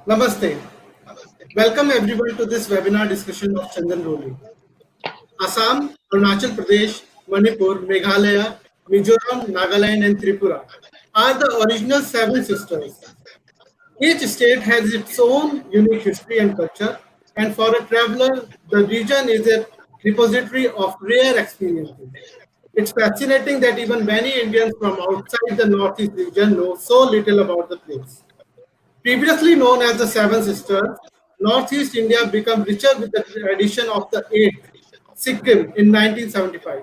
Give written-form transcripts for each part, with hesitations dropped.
Namaste. Welcome everyone to this webinar discussion of Chandan Roli. Assam, Arunachal Pradesh, Manipur, Meghalaya, Mizoram, Nagaland, and Tripura are the original seven sisters. Each state has its own unique history and culture, and for a traveler, the region is a repository of rare experiences. It's fascinating that even many Indians from outside the Northeast region know so little about the place. Previously known as the Seven Sisters, Northeast India became richer with the addition of the eighth, Sikkim, in 1975.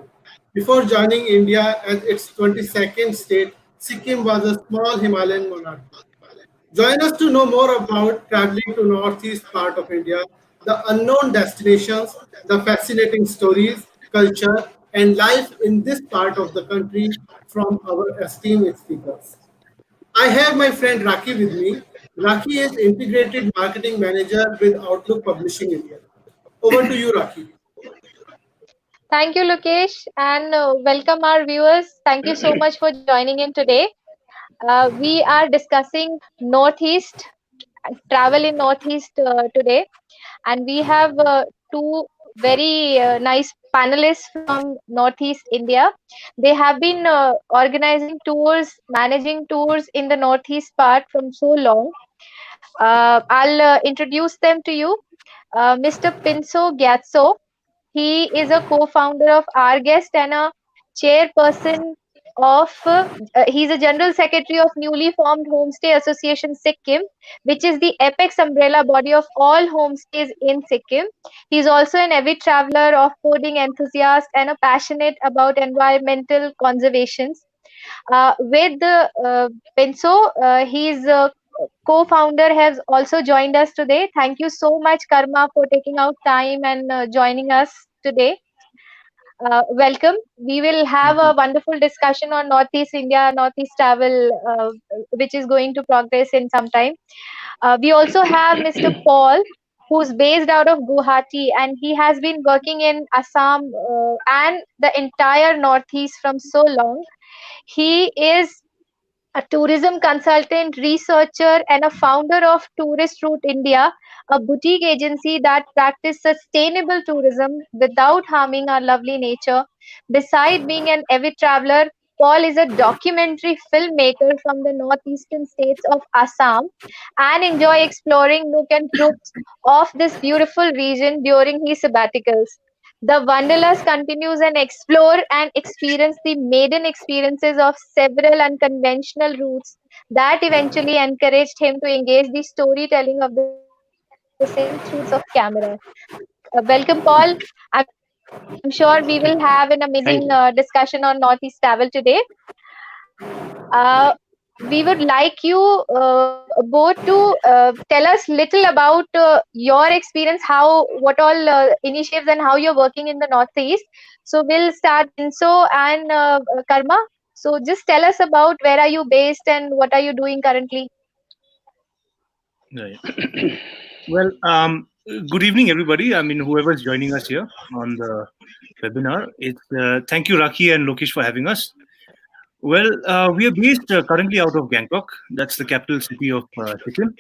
Before joining India as its 22nd state, Sikkim was a small Himalayan monarchy. Join us to know more about traveling to northeast part of India, the unknown destinations, the fascinating stories, culture, and life in this part of the country from our esteemed speakers. I have my friend Raki with me. Raki is Integrated Marketing Manager with Outlook Publishing India. Over to you, Raki. Thank you, Lokesh, and welcome our viewers. Thank you so much for joining in today. We are discussing Northeast, travel in Northeast today, and we have two very nice panelists from Northeast India. They have been organizing tours, managing tours in the Northeast part from so long. I'll introduce them to you. Mr. Pinso Gyatso. He is a co-founder of Our Guest and a chairperson of, he's a general secretary of newly formed Homestay Association Sikkim, which is the apex umbrella body of all homestays in Sikkim. He's also an avid traveler, off-boarding enthusiast, and a passionate about environmental conservation. With the Penso, he's co-founder has also joined us today. Thank you so much, Karma, for taking out time and joining us today. Welcome. We will have a wonderful discussion on Northeast India, Northeast travel, which is going to progress in some time. We also have Mr. Paul, who's based out of Guwahati, and he has been working in Assam and the entire Northeast from so long. He is a tourism consultant, researcher, and a founder of Tourist Route India, a boutique agency that practices sustainable tourism without harming our lovely nature. Beside being an avid traveler, Paul is a documentary filmmaker from the northeastern states of Assam and enjoy exploring nook and crooks of this beautiful region during his sabbaticals. The Wanderlust continues and explore and experience the maiden experiences of several unconventional routes that eventually encouraged him to engage the storytelling of the same through the use of camera. Welcome, Paul. I'm sure we will have an amazing Thank you. discussion on Northeast travel today. Uh, we would like you both to tell us little about your experience, how what all initiatives and how you're working in the Northeast. So we'll start Inso and Karma. So just tell us about where are you based and what are you doing currently. Right. Well, good evening, everybody. I mean, whoever's joining us here on the webinar. It's thank you, Raki and Lokesh, for having us. Well, we are based currently out of Gangtok. That's the capital city of Sikkim.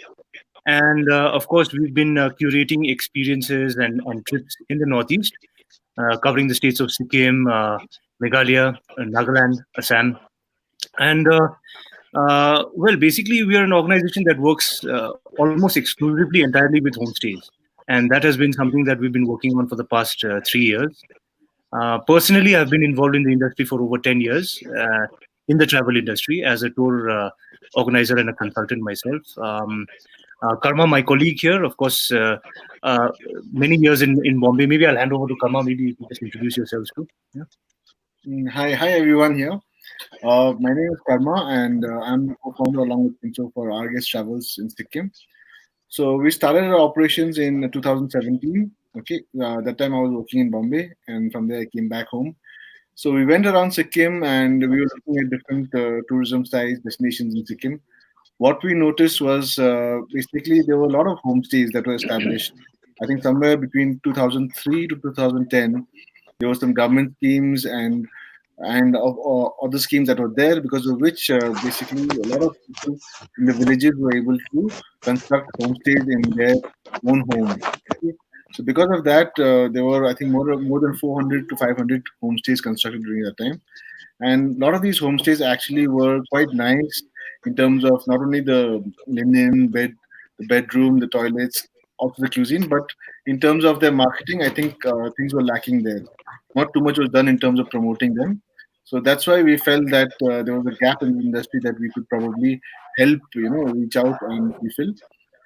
And of course, we've been curating experiences and trips in the Northeast, covering the states of Sikkim, Meghalaya, Nagaland, Assam. And well, basically, we are an organization that works almost exclusively entirely with homestays. And that has been something that we've been working on for the past 3 years. Personally, I've been involved in the industry for over 10 years in the travel industry as a tour organizer and a consultant myself. Karma, my colleague here, of course, many years in Bombay. Maybe I'll hand over to Karma. Maybe you can just introduce yourselves too. Yeah. Hi everyone here. My name is Karma, and I'm the co-founder along with Pincho for Our Guest Travels in Sikkim. So we started our operations in 2017. Okay, that time I was working in Bombay, and from there I came back home. So we went around Sikkim, and we were looking at different tourism sites, destinations in Sikkim. What we noticed was basically there were a lot of homestays that were established. I think somewhere between 2003 to 2010, there were some government schemes and and of other schemes that were there, because of which basically a lot of people in the villages were able to construct homestays in their own home. Okay. So because of that, there were, I think, more than 400 to 500 homestays constructed during that time, and a lot of these homestays actually were quite nice in terms of not only the linen, the bedroom, the toilets, also the cuisine, but in terms of their marketing, I think things were lacking there. Not too much was done in terms of promoting them. So that's why we felt that there was a gap in the industry that we could probably help, reach out and fulfill.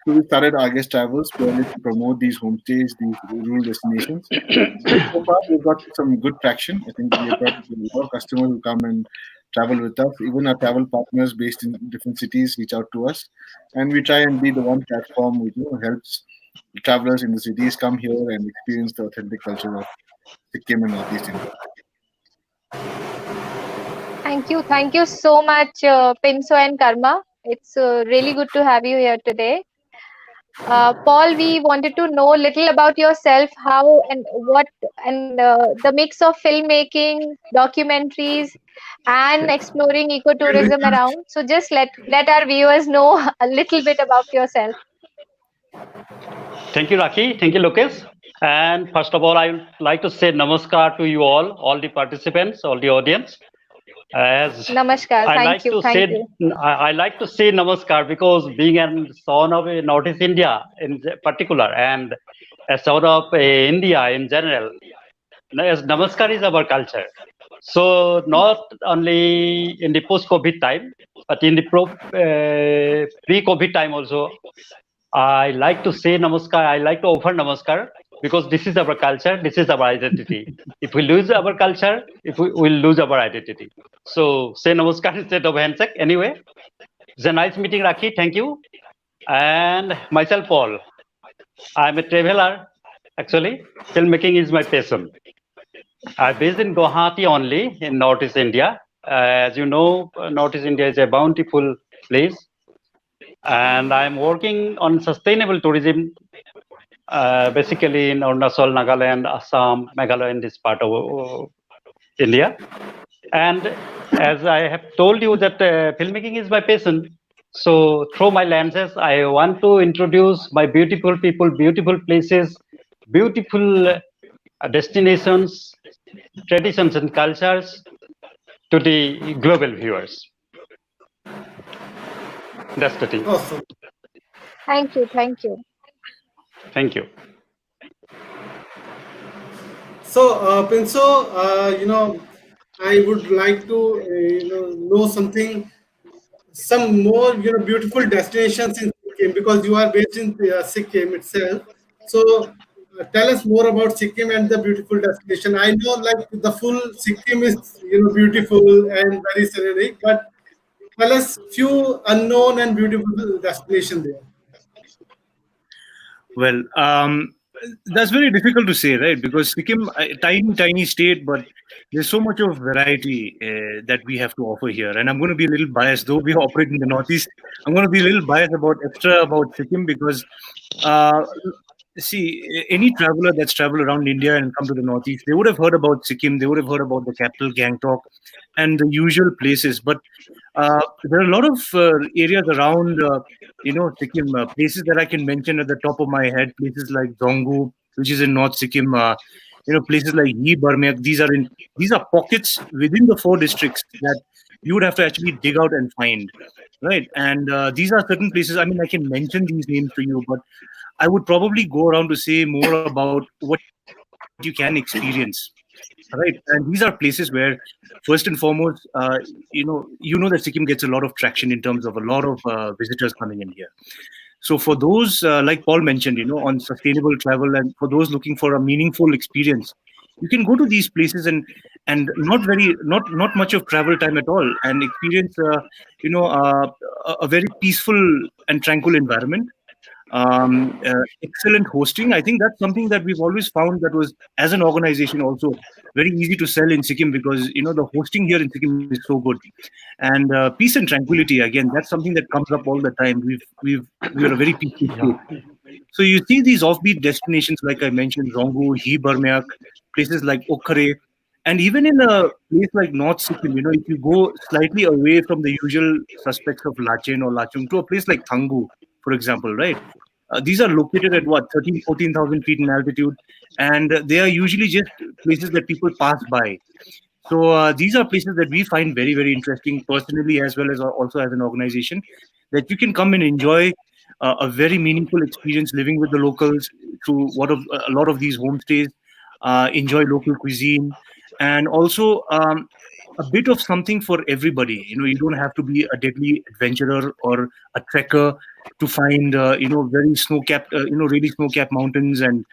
So we started Argus Travels purely to promote these homestays, these rural destinations. So far, we've got some good traction. I think we have got a lot of customers who come and travel with us. Even our travel partners based in different cities reach out to us, and we try and be the one platform which helps travelers in the cities come here and experience the authentic culture of Sikkim and Northeast India. Thank you so much, Pinso and Karma. It's really good to have you here today. Paul, we wanted to know a little about yourself, how and what, and the mix of filmmaking, documentaries, and exploring ecotourism around. So just let our viewers know a little bit about yourself. Thank you, Raki. Thank you, Lokesh. And first of all, I would like to say namaskar to you all the participants, all the audience. As Namaskar. I Thank like you. to Thank say, you. I like to say namaskar because being a son of Northeast India in particular and a son of India in general, as namaskar is our culture. So not only in the post-COVID time, but in the pre-COVID time also, I like to say namaskar. I like to offer namaskar because this is our culture. This is our identity. If we lose our culture, if we will lose our identity. So say namaskar instead of handshake. Anyway, it's a nice meeting, Raki. Thank you. And myself, Paul. I'm a traveler. Actually, filmmaking is my passion. I'm based in Guwahati only in Northeast India. As you know, Northeast India is a bountiful place, and I'm working on sustainable tourism, basically in Arunachal, Nagaland, Assam, Meghalaya, in this part of India. And as I have told you that filmmaking is my passion, so through my lenses, I want to introduce my beautiful people, beautiful places, beautiful destinations, traditions and cultures to the global viewers. That's the thing. Awesome. Thank you. Thank you. Thank you. So, Pinso, I would like to, know something, some more, beautiful destinations in Sikkim, because you are based in Sikkim itself. So, tell us more about Sikkim and the beautiful destination. I know, like the full Sikkim is, beautiful and very scenic, but tell us few unknown and beautiful destinations there. Well, that's very difficult to say, right? Because Sikkim, a tiny, tiny state, but there's so much of variety that we have to offer here. And I'm going to be a little biased, though we operate in the Northeast. I'm going to be a little biased about Sikkim because, uh, see, any traveler that's traveled around India and come to the Northeast, they would have heard about Sikkim, they would have heard about the capital, Gangtok, and the usual places. But there are a lot of areas around, Sikkim, places that I can mention at the top of my head, places like Zongu, which is in North Sikkim, places like Yi Barmek. These are pockets within the 4 districts that you would have to actually dig out and find, right? And these are certain places. I mean, I can mention these names to you, but I would probably go around to say more about what you can experience, right? And these are places where, first and foremost, you know that Sikkim gets a lot of traction in terms of a lot of visitors coming in here. So for those, like Paul mentioned, on sustainable travel, and for those looking for a meaningful experience, you can go to these places and not much of travel time at all, and experience, a very peaceful and tranquil environment. Excellent hosting. I think that's something that we've always found that was, as an organization, also very easy to sell in Sikkim, because the hosting here in Sikkim is so good, and peace and tranquility. Again, that's something that comes up all the time. We're a very peaceful Yeah. state. So you see these offbeat destinations, like I mentioned, Rongu, Hi Barmyak, places like Okhare, And even in a place like North Sikkim, if you go slightly away from the usual suspects of Lachen or Lachung to a place like Thangu, for example, right? These are located at what, 13, 14,000 feet in altitude, and they are usually just places that people pass by. So these are places that we find very, very interesting personally, as well as also as an organization, that you can come and enjoy a very meaningful experience living with the locals through a lot of these homestays, enjoy local cuisine, and also a bit of something for everybody. You don't have to be a deadly adventurer or a trekker to find very snow-capped, really snow-capped mountains and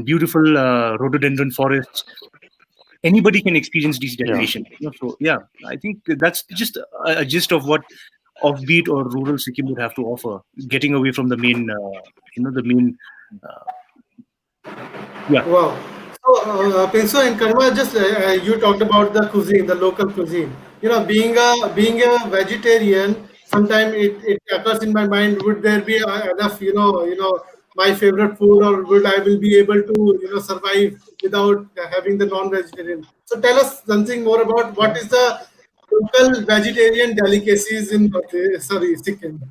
beautiful rhododendron forests. Anybody can experience Yeah. desertification. So yeah, I think that's just a gist of what offbeat or rural Sikkim would have to offer, getting away from the main, the main. Uh, yeah. Wow. So, Pinso and Karma, just you talked about the cuisine, the local cuisine. Being a vegetarian, sometimes it occurs in my mind. Would there be enough, my favorite food, or would I will be able to, survive without having the non-vegetarian? So, tell us something more about what is the local vegetarian delicacies in Sikkim.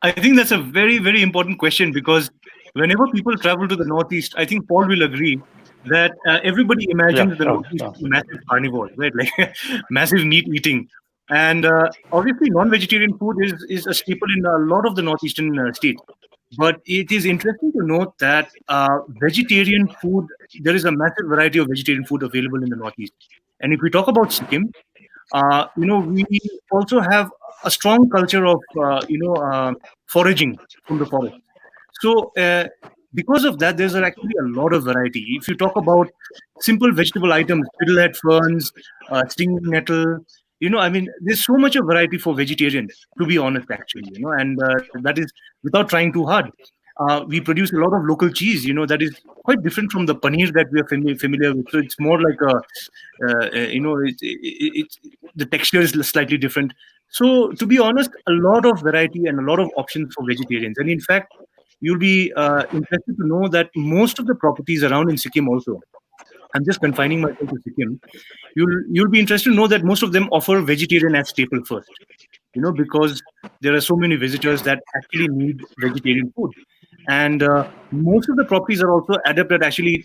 I think that's a very, very important question, because whenever people travel to the Northeast, I think Paul will agree that everybody Yeah. imagines the Sure. Northeast Sure. as massive carnivores, right? Like massive meat eating. And obviously, non-vegetarian food is a staple in a lot of the northeastern states. But it is interesting to note that vegetarian food, there is a massive variety of vegetarian food available in the Northeast. And if we talk about Sikkim, we also have a strong culture of, foraging from the forest. So, because of that, there's actually a lot of variety. If you talk about simple vegetable items, fiddlehead ferns, stinging nettle, I mean, there's so much of variety for vegetarians, to be honest, actually, and that is without trying too hard. We produce a lot of local cheese, that is quite different from the paneer that we are familiar with. So it's more like it's the texture is slightly different. So to be honest, a lot of variety and a lot of options for vegetarians. And in fact, you'll be interested to know that most of the properties around in Sikkim also, I'm just confining myself to Sikkim, you'll be interested to know that most of them offer vegetarian as staple first, because there are so many visitors that actually need vegetarian food. And most of the properties are also adept at actually,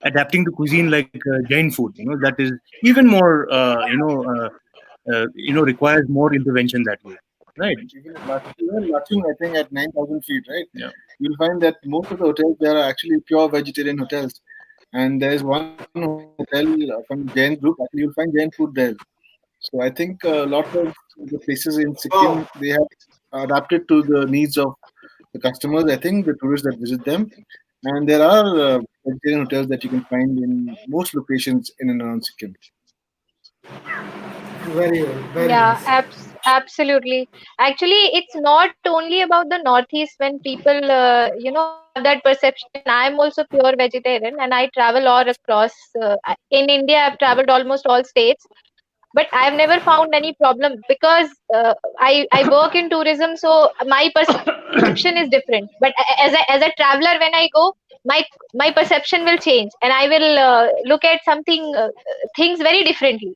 adapting to cuisine like Jain food, that is even more, requires more intervention that way. Right. Even Lachung, I think at 9,000 feet, right? Yeah. You'll find that most of the hotels there are actually pure vegetarian hotels. And there's one hotel from Jain group, actually, you'll find Jain food there. So I think a lot of the places in Sikkim, Wow. they have adapted to the needs of the customers, I think, the tourists that visit them. And there are vegetarian hotels that you can find in most locations in and around Sikkim. Very well. Very Yeah, nice. absolutely. Actually, it's not only about the Northeast when people, have that perception. I'm also pure vegetarian and I travel all across. In India, I've traveled almost all states, but I've never found any problem because I work in tourism, so my perception is different. But as a traveler, when I go, my perception will change, and I will look at something things very differently.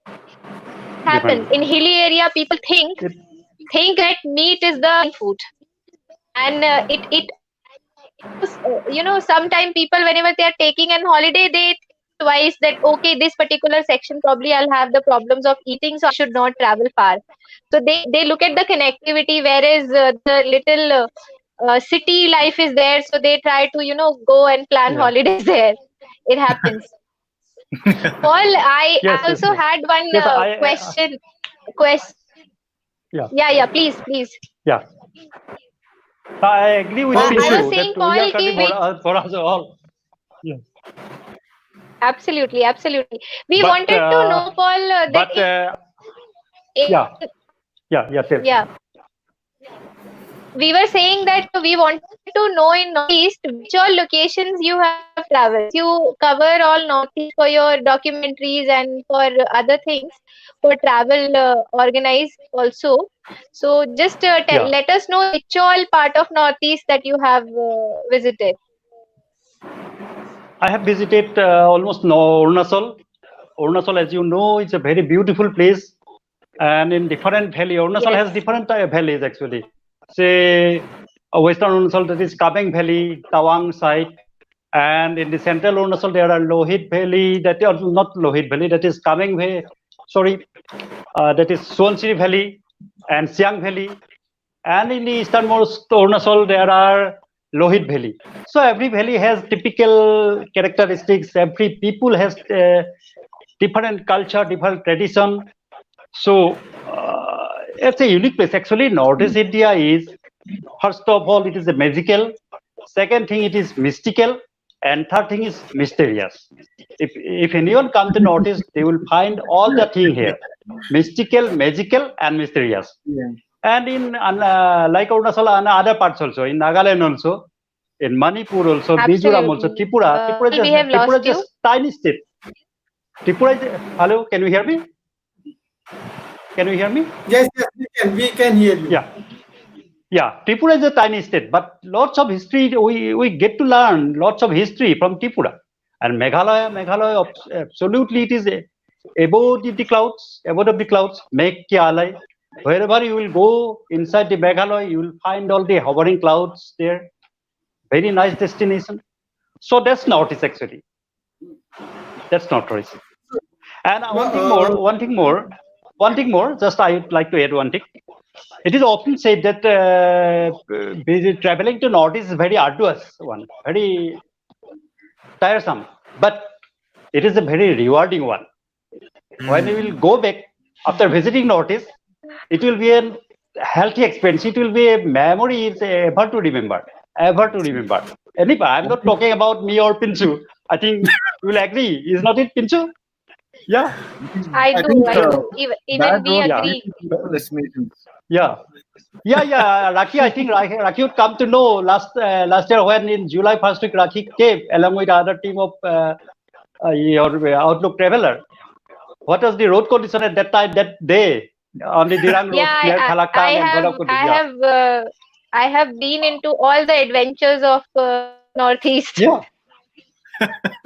What happens Different. in hilly area? People It, think that meat is the food, and sometimes people whenever they are taking an holiday, they think twice that okay, this particular section probably I'll have the problems of eating, so I should not travel far. So they look at the connectivity, whereas the little city life is there, so they try to go and plan yeah. holidays there. It happens. Paul, I Yes. Yes. also Yes. had one Yes. question. Quest. Yeah. Yeah, please. Yeah. I agree with Paul, go I was Pinshu ahead. that saying, we are Paul, cutting ki which for us all. Yeah. absolutely. We But wanted to know, Paul, that but in yeah. Yeah. Tell. yeah, we were saying that we wanted to know in Northeast which all locations you have traveled. You cover all Northeast for your documentaries and for other things, for travel organized also. So just Yeah. let us know which all part of Northeast that you have visited. I have visited almost Arunachal. Arunachal, as you know, is a very beautiful place, and in different valley. Arunachal has Yes, different valleys actually. Say Western Arunachal, that is Kabeng Valley, Tawang side, and in the central Arunachal there are Lohit Valley, that are not Lohit Valley, that is Kabeng Valley. Sorry, that is Suansiri Valley and Siang Valley, and in the easternmost Arunachal there are Lohit Valley. So every valley has typical characteristics. Every people has different culture, different tradition. So it's a unique place. Actually, Northeast India is, first of all, it is a magical. Second thing, it is mystical, and third thing is mysterious. If anyone come to Northeast, they will find all the thing here: mystical, magical, and mysterious. Yeah. And in like Arunachal and other parts also, in Nagaland also, in Manipur also, Mizoram also, absolutely. Tripura. We have Tripura lost is you. just tiny state. Tripura is, hello, can you hear me? Can you hear me? Yes, yes, we can hear you. Yeah. Yeah, Tripura is a tiny state, but lots of history, we get to learn lots of history from Tripura. And Meghalaya, absolutely it is above the clouds, above the clouds, Meghalaya. Wherever you will go inside the Meghalaya, you will find all the hovering clouds there. Very nice destination. So that's Northeast actually. That's Northeast. And one thing more, just I would like to add one thing. It is often said that traveling to Northeast is very arduous one, very tiresome, but it is a very rewarding one. When you will go back after visiting Northeast, it will be a healthy experience. It will be a memory. It's ever to remember. Ever to remember. Anyway, I'm not talking about me or Pinchu. I think you will agree. Is not it, Pinchu? Yeah. I I do, think I do. Even bad we roads Yeah. agree. lead to beautiful destinations. Yeah. Rakhi, I think Rakhi would come to know last year when in July first week Rakhi came along with other team of your Outlook Traveler. What was the road condition at that time, that day on the Dirang Road Yeah, near Khalakang and Bholakudi? Yeah. I have been into all the adventures of Northeast. Yeah.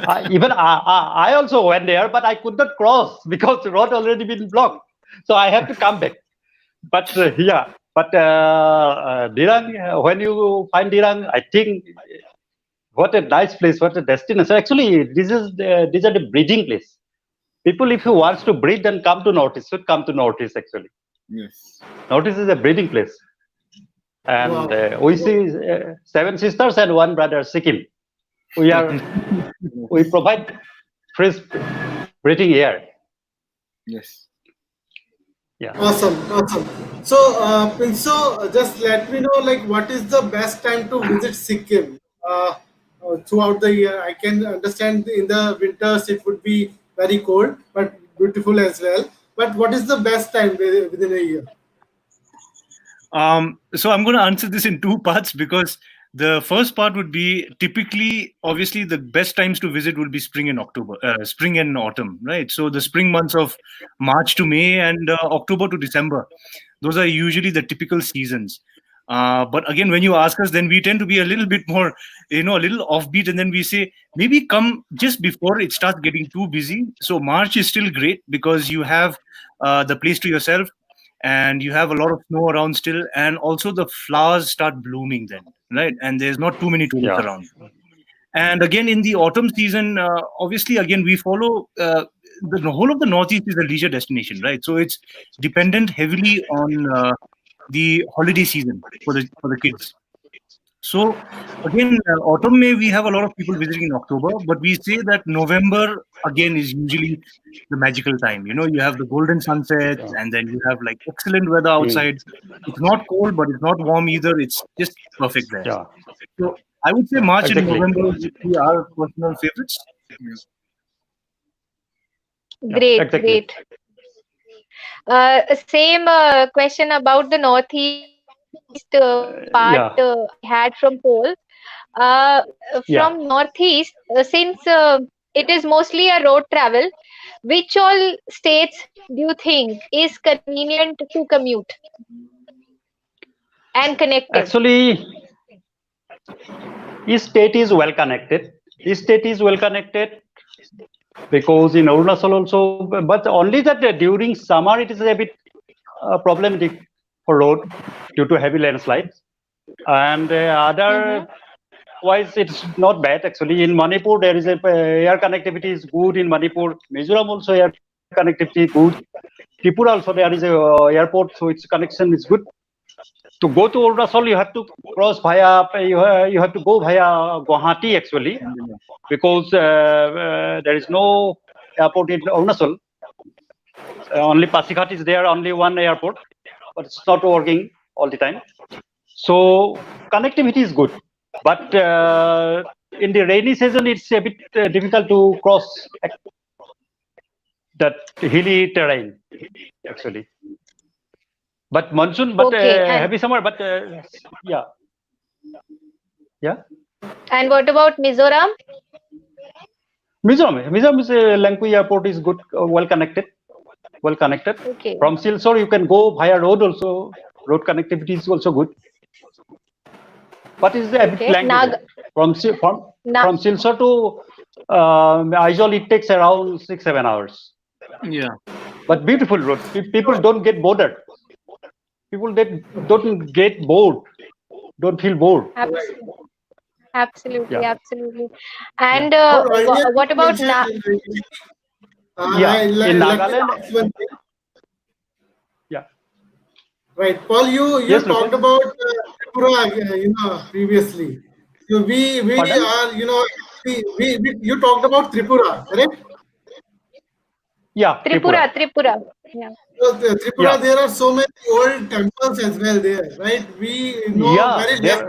I also went there, but I could not cross because the road already been blocked. So I have to come back. But Dirang, when you find Dirang, I think what a nice place, what a destination. Actually, these are the breeding place. People, if you wants to breed, then come to Northeast. Should come to Northeast actually. Yes. Northeast is a breeding place, and Wow. we see 7 sisters and 1 brother, Sikkim. We provide fresh breathing air. Yes. Yeah. Awesome, awesome. So, Pinso, just let me know, like, what is the best time to visit Sikkim throughout the year? I can understand in the winters it would be very cold, but beautiful as well. But what is the best time within a year? So I'm going to answer this in two parts, because the first part would be typically, obviously, the best times to visit would be spring and spring and autumn, right? So the spring months of March to May and October to December, those are usually the typical seasons. But again, when you ask us, then we tend to be a little bit more, a little offbeat, and then we say maybe come just before it starts getting too busy. So March is still great because you have the place to yourself, and you have a lot of snow around still, and also the flowers start blooming then, right? And there's not too many tourists Yeah. around. And again, in the autumn season, obviously, again, we follow the whole of the Northeast is a leisure destination, right? So it's dependent heavily on the holiday season for the kids. So again, autumn May we have a lot of people visiting in October, but we say that November again is usually the magical time. You have the golden sunsets, Yeah. and then you have like excellent weather outside. It's not cold, but it's not warm either. It's just perfect there. Yeah. So I would say March and Exactly. November would be our personal favorites. Yeah. Great, Exactly. great. Same question about the Northeast part Yeah. I had from Paul. Uh, Yeah. from Northeast, since it is mostly a road travel, which all states do you think is convenient to commute and connected? Actually, each state is well connected. Each state is well connected because in Arunachal also, but only that during summer it is a bit problematic for road due to heavy landslides, and otherwise it's not bad actually. In Manipur there is a air connectivity is good in Manipur. Mizoram also air connectivity good. Tripura also there is a airport, so its connection is good. To go to Arunachal, you have to cross via you have to go via Guwahati actually, because there is no airport in Arunachal. Only Pasighat is there, only one airport, but it's not working all the time. So connectivity is good, but in the rainy season it's a bit difficult to cross that hilly terrain actually. But monsoon, but heavy summer, but yeah. And what about Mizoram? Mizoram is Langkawi airport is good, well connected. Okay. From Silsor you can go via road also. Road connectivity is also good. But it's a bit lengthy. From Silsor to Aizawl it takes around 6-7 hours. Yeah. But beautiful road. People don't get bored. People don't get bored. Don't feel bored. Absolutely. And what about in Nagaland? Right, Paul. You talked about Tripura, previously. So we are you talked about Tripura, correct? Yeah, Tripura. Yeah. So Tripura, there are so many old temples as well there, right? We know very less.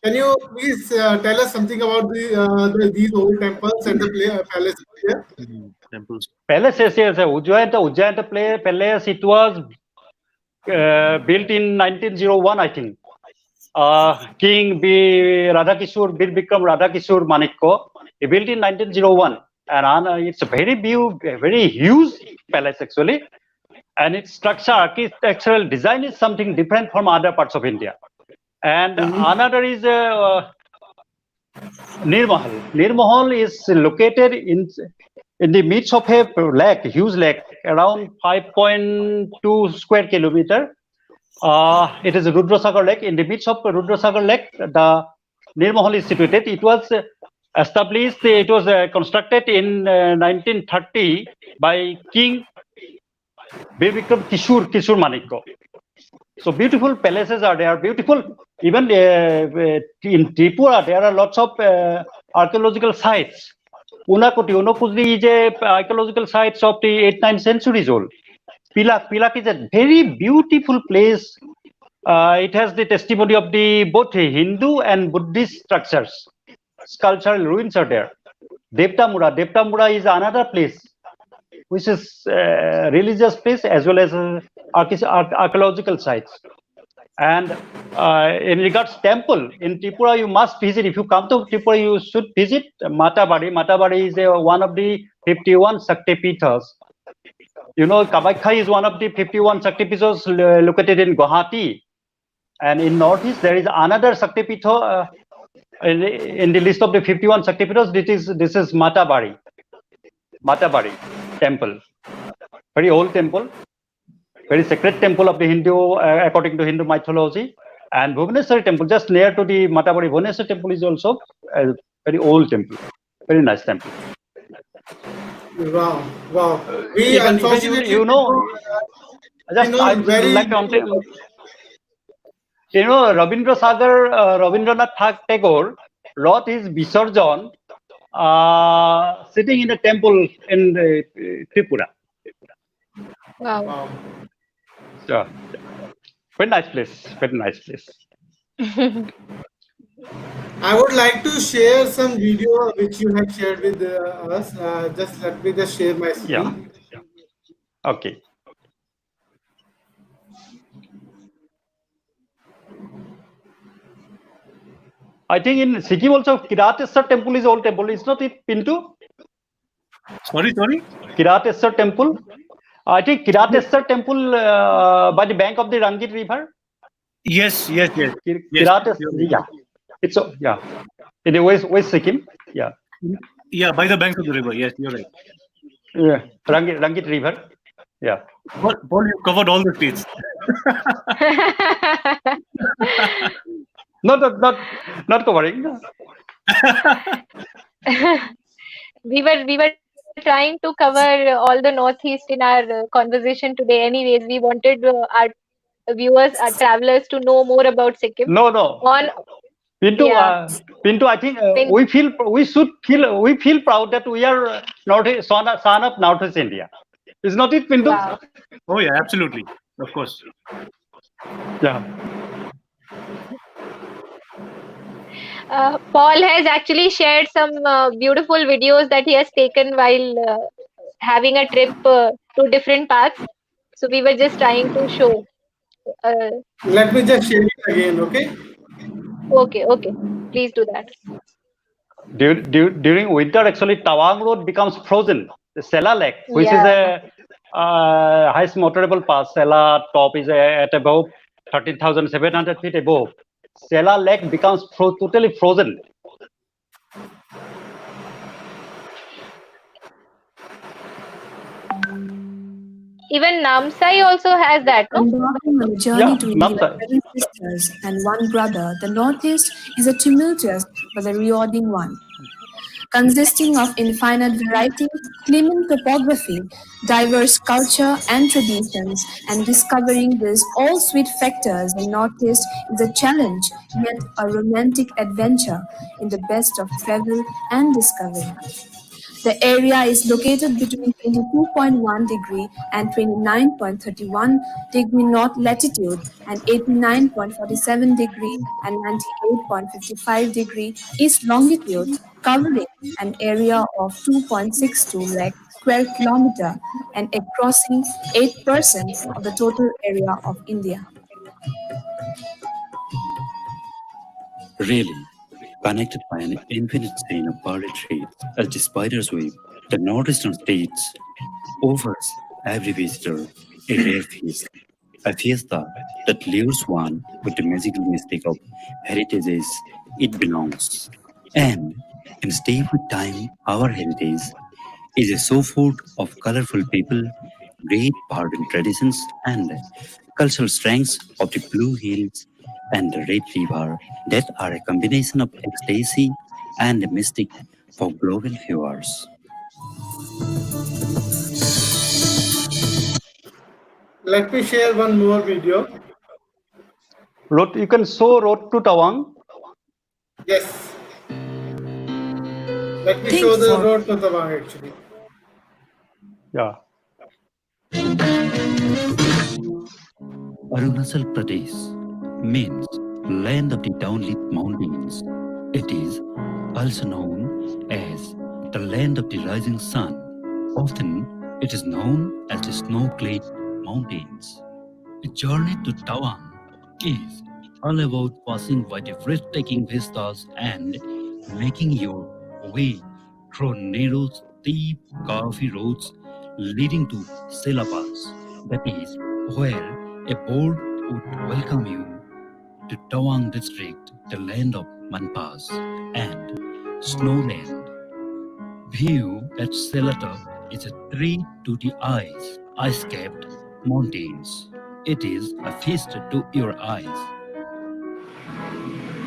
Can you please tell us something about these old temples and the palaces there? Temples. Palaces, yes. Ujjain Palace, it was built in 1901, I think. King Radhakishore, Bir Bikram Radhakishore Manikko, he built in 1901. And it's a very huge palace actually. And its structure, architectural design is something different from other parts of India. And another is Nirmahal. Nirmahal is located in the midst of a lake, huge lake, around 5.2 square kilometer. It is a Rudrasagar lake. In the midst of Rudrasagar lake, the Nirmahal is situated. It was established, it was constructed in 1930 by King Bir Bikram Kishore Manikko. So beautiful palaces are there, beautiful. Even in Tripura, there are lots of archaeological sites. Unakoti is a archaeological sites of the 8th-9th centuries old. Pilak is a very beautiful place. It has the testimony of the both Hindu and Buddhist structures. Sculptural ruins are there. Devtamura is another place, which is a religious place as well as archaeological sites. And in regards temple, in Tripura you must visit. If you come to Tripura, you should visit Matabari. Matabari is one of the 51 Shakti Pithas. You know, Kamakya is one of the 51 Shakti Pithas located in Guwahati. And in Northeast, there is another Shakti Pitha in the list of the 51 Shakti Pithas. This is Matabari temple. Very old temple. Very sacred temple of the Hindu, according to Hindu mythology. And Bhubaneswari temple, just near to the Matabari Bhubaneswari temple, is also a very old temple. Very nice temple. Wow. We unfortunately, I would like to Rabindranath Tagore wrote his Visarjan sitting in a temple in Tripura. Wow. So, very nice place. I would like to share some video which you have shared with us. Just let me share my screen. Yeah. Okay. I think in Sikkim also Kirateswar temple is old temple. Is not it, Pintu? Sorry. Kirateswar temple. I think Kirateswar temple by the bank of the Rangit River. Yes. Kirateswar, yeah. It's yeah, in the West Sikkim. Yeah, Yeah, by the banks of the river. Yes, you're right. yeah, Rangit River. Yeah. Paul, you covered all the states. Not covering. We were trying to cover all the northeast in our conversation today. Anyways, we wanted our viewers, our travelers to know more about Sikkim. No. On Pintu, yeah, Pintu, I think Pin- we feel proud that we are son of Northeast India. Is not it, Pintu? wow. Oh yeah, absolutely. Of course. Yeah. Paul has actually shared some beautiful videos that he has taken while having a trip to different parts. So we were just trying to show. Uh, Let me just share it again, okay? okay, please do that. During winter, actually, Tawang Road becomes frozen. The Sela Lake, which is Yeah. a highest motorable pass, Sela top is at above 13,700 feet above. Sela Lake becomes totally frozen. Even Namsai also has that, no? Embarking on a journey Yeah, to India Namsai. with 7 sisters and 1 brother, the Northeast is a tumultuous but a rewarding one. Consisting of infinite variety, claiming topography, diverse culture and traditions, and discovering these all sweet factors in Northeast is a challenge, yet a romantic adventure in the best of travel and discovery. The area is located between 22.1 degree and 29.31 degree north latitude and 89.47 degree and 98.55 degree east longitude, covering an area of 2.62 lakh square kilometer and crossing 8% of the total area of India. Really, connected by an infinite chain of barley trees as the spider's web, the northeastern states offers every visitor a rare feast, a fiesta that lures one with the magical mystic of heritages it belongs. And in Stay with Time, our heritage is a show food of colorful people, great pardon traditions, and cultural strengths of the Blue Hills and the Red River that are a combination of ecstasy and mystic for global viewers. Let me share one more video. You can show road to Tawang. Yes. Let me Think show the for- road to Tawang actually. Yeah. Arunachal Pradesh means land of the downlit mountains. It is also known as the land of the rising sun. Often it is known as the snow-clad mountains. The journey to Tawang is all about passing by the breathtaking vistas and making your way through narrow, steep, curvy roads leading to Sela Pass. That is where a board would welcome you to Tawang district, the land of Manpas and Snowland. View at Selata is a 3 to the eyes, ice-capped mountains. It is a feast to your eyes.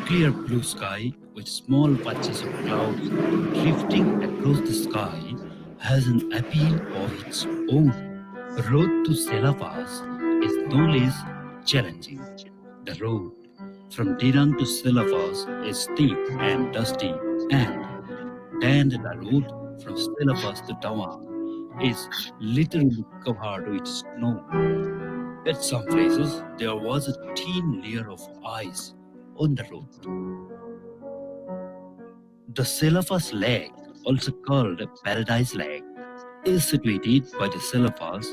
Clear blue sky with small patches of clouds drifting across the sky has an appeal of its own. Road to Sela Pass is no less challenging. The road from Dirang to Sela Pass is steep and dusty, and then the road from Sela Pass to Tawang is literally covered with snow. At some places, there was a thin layer of ice on the road. The Selafas Lake, also called Paradise Lake, is situated by the Selafas,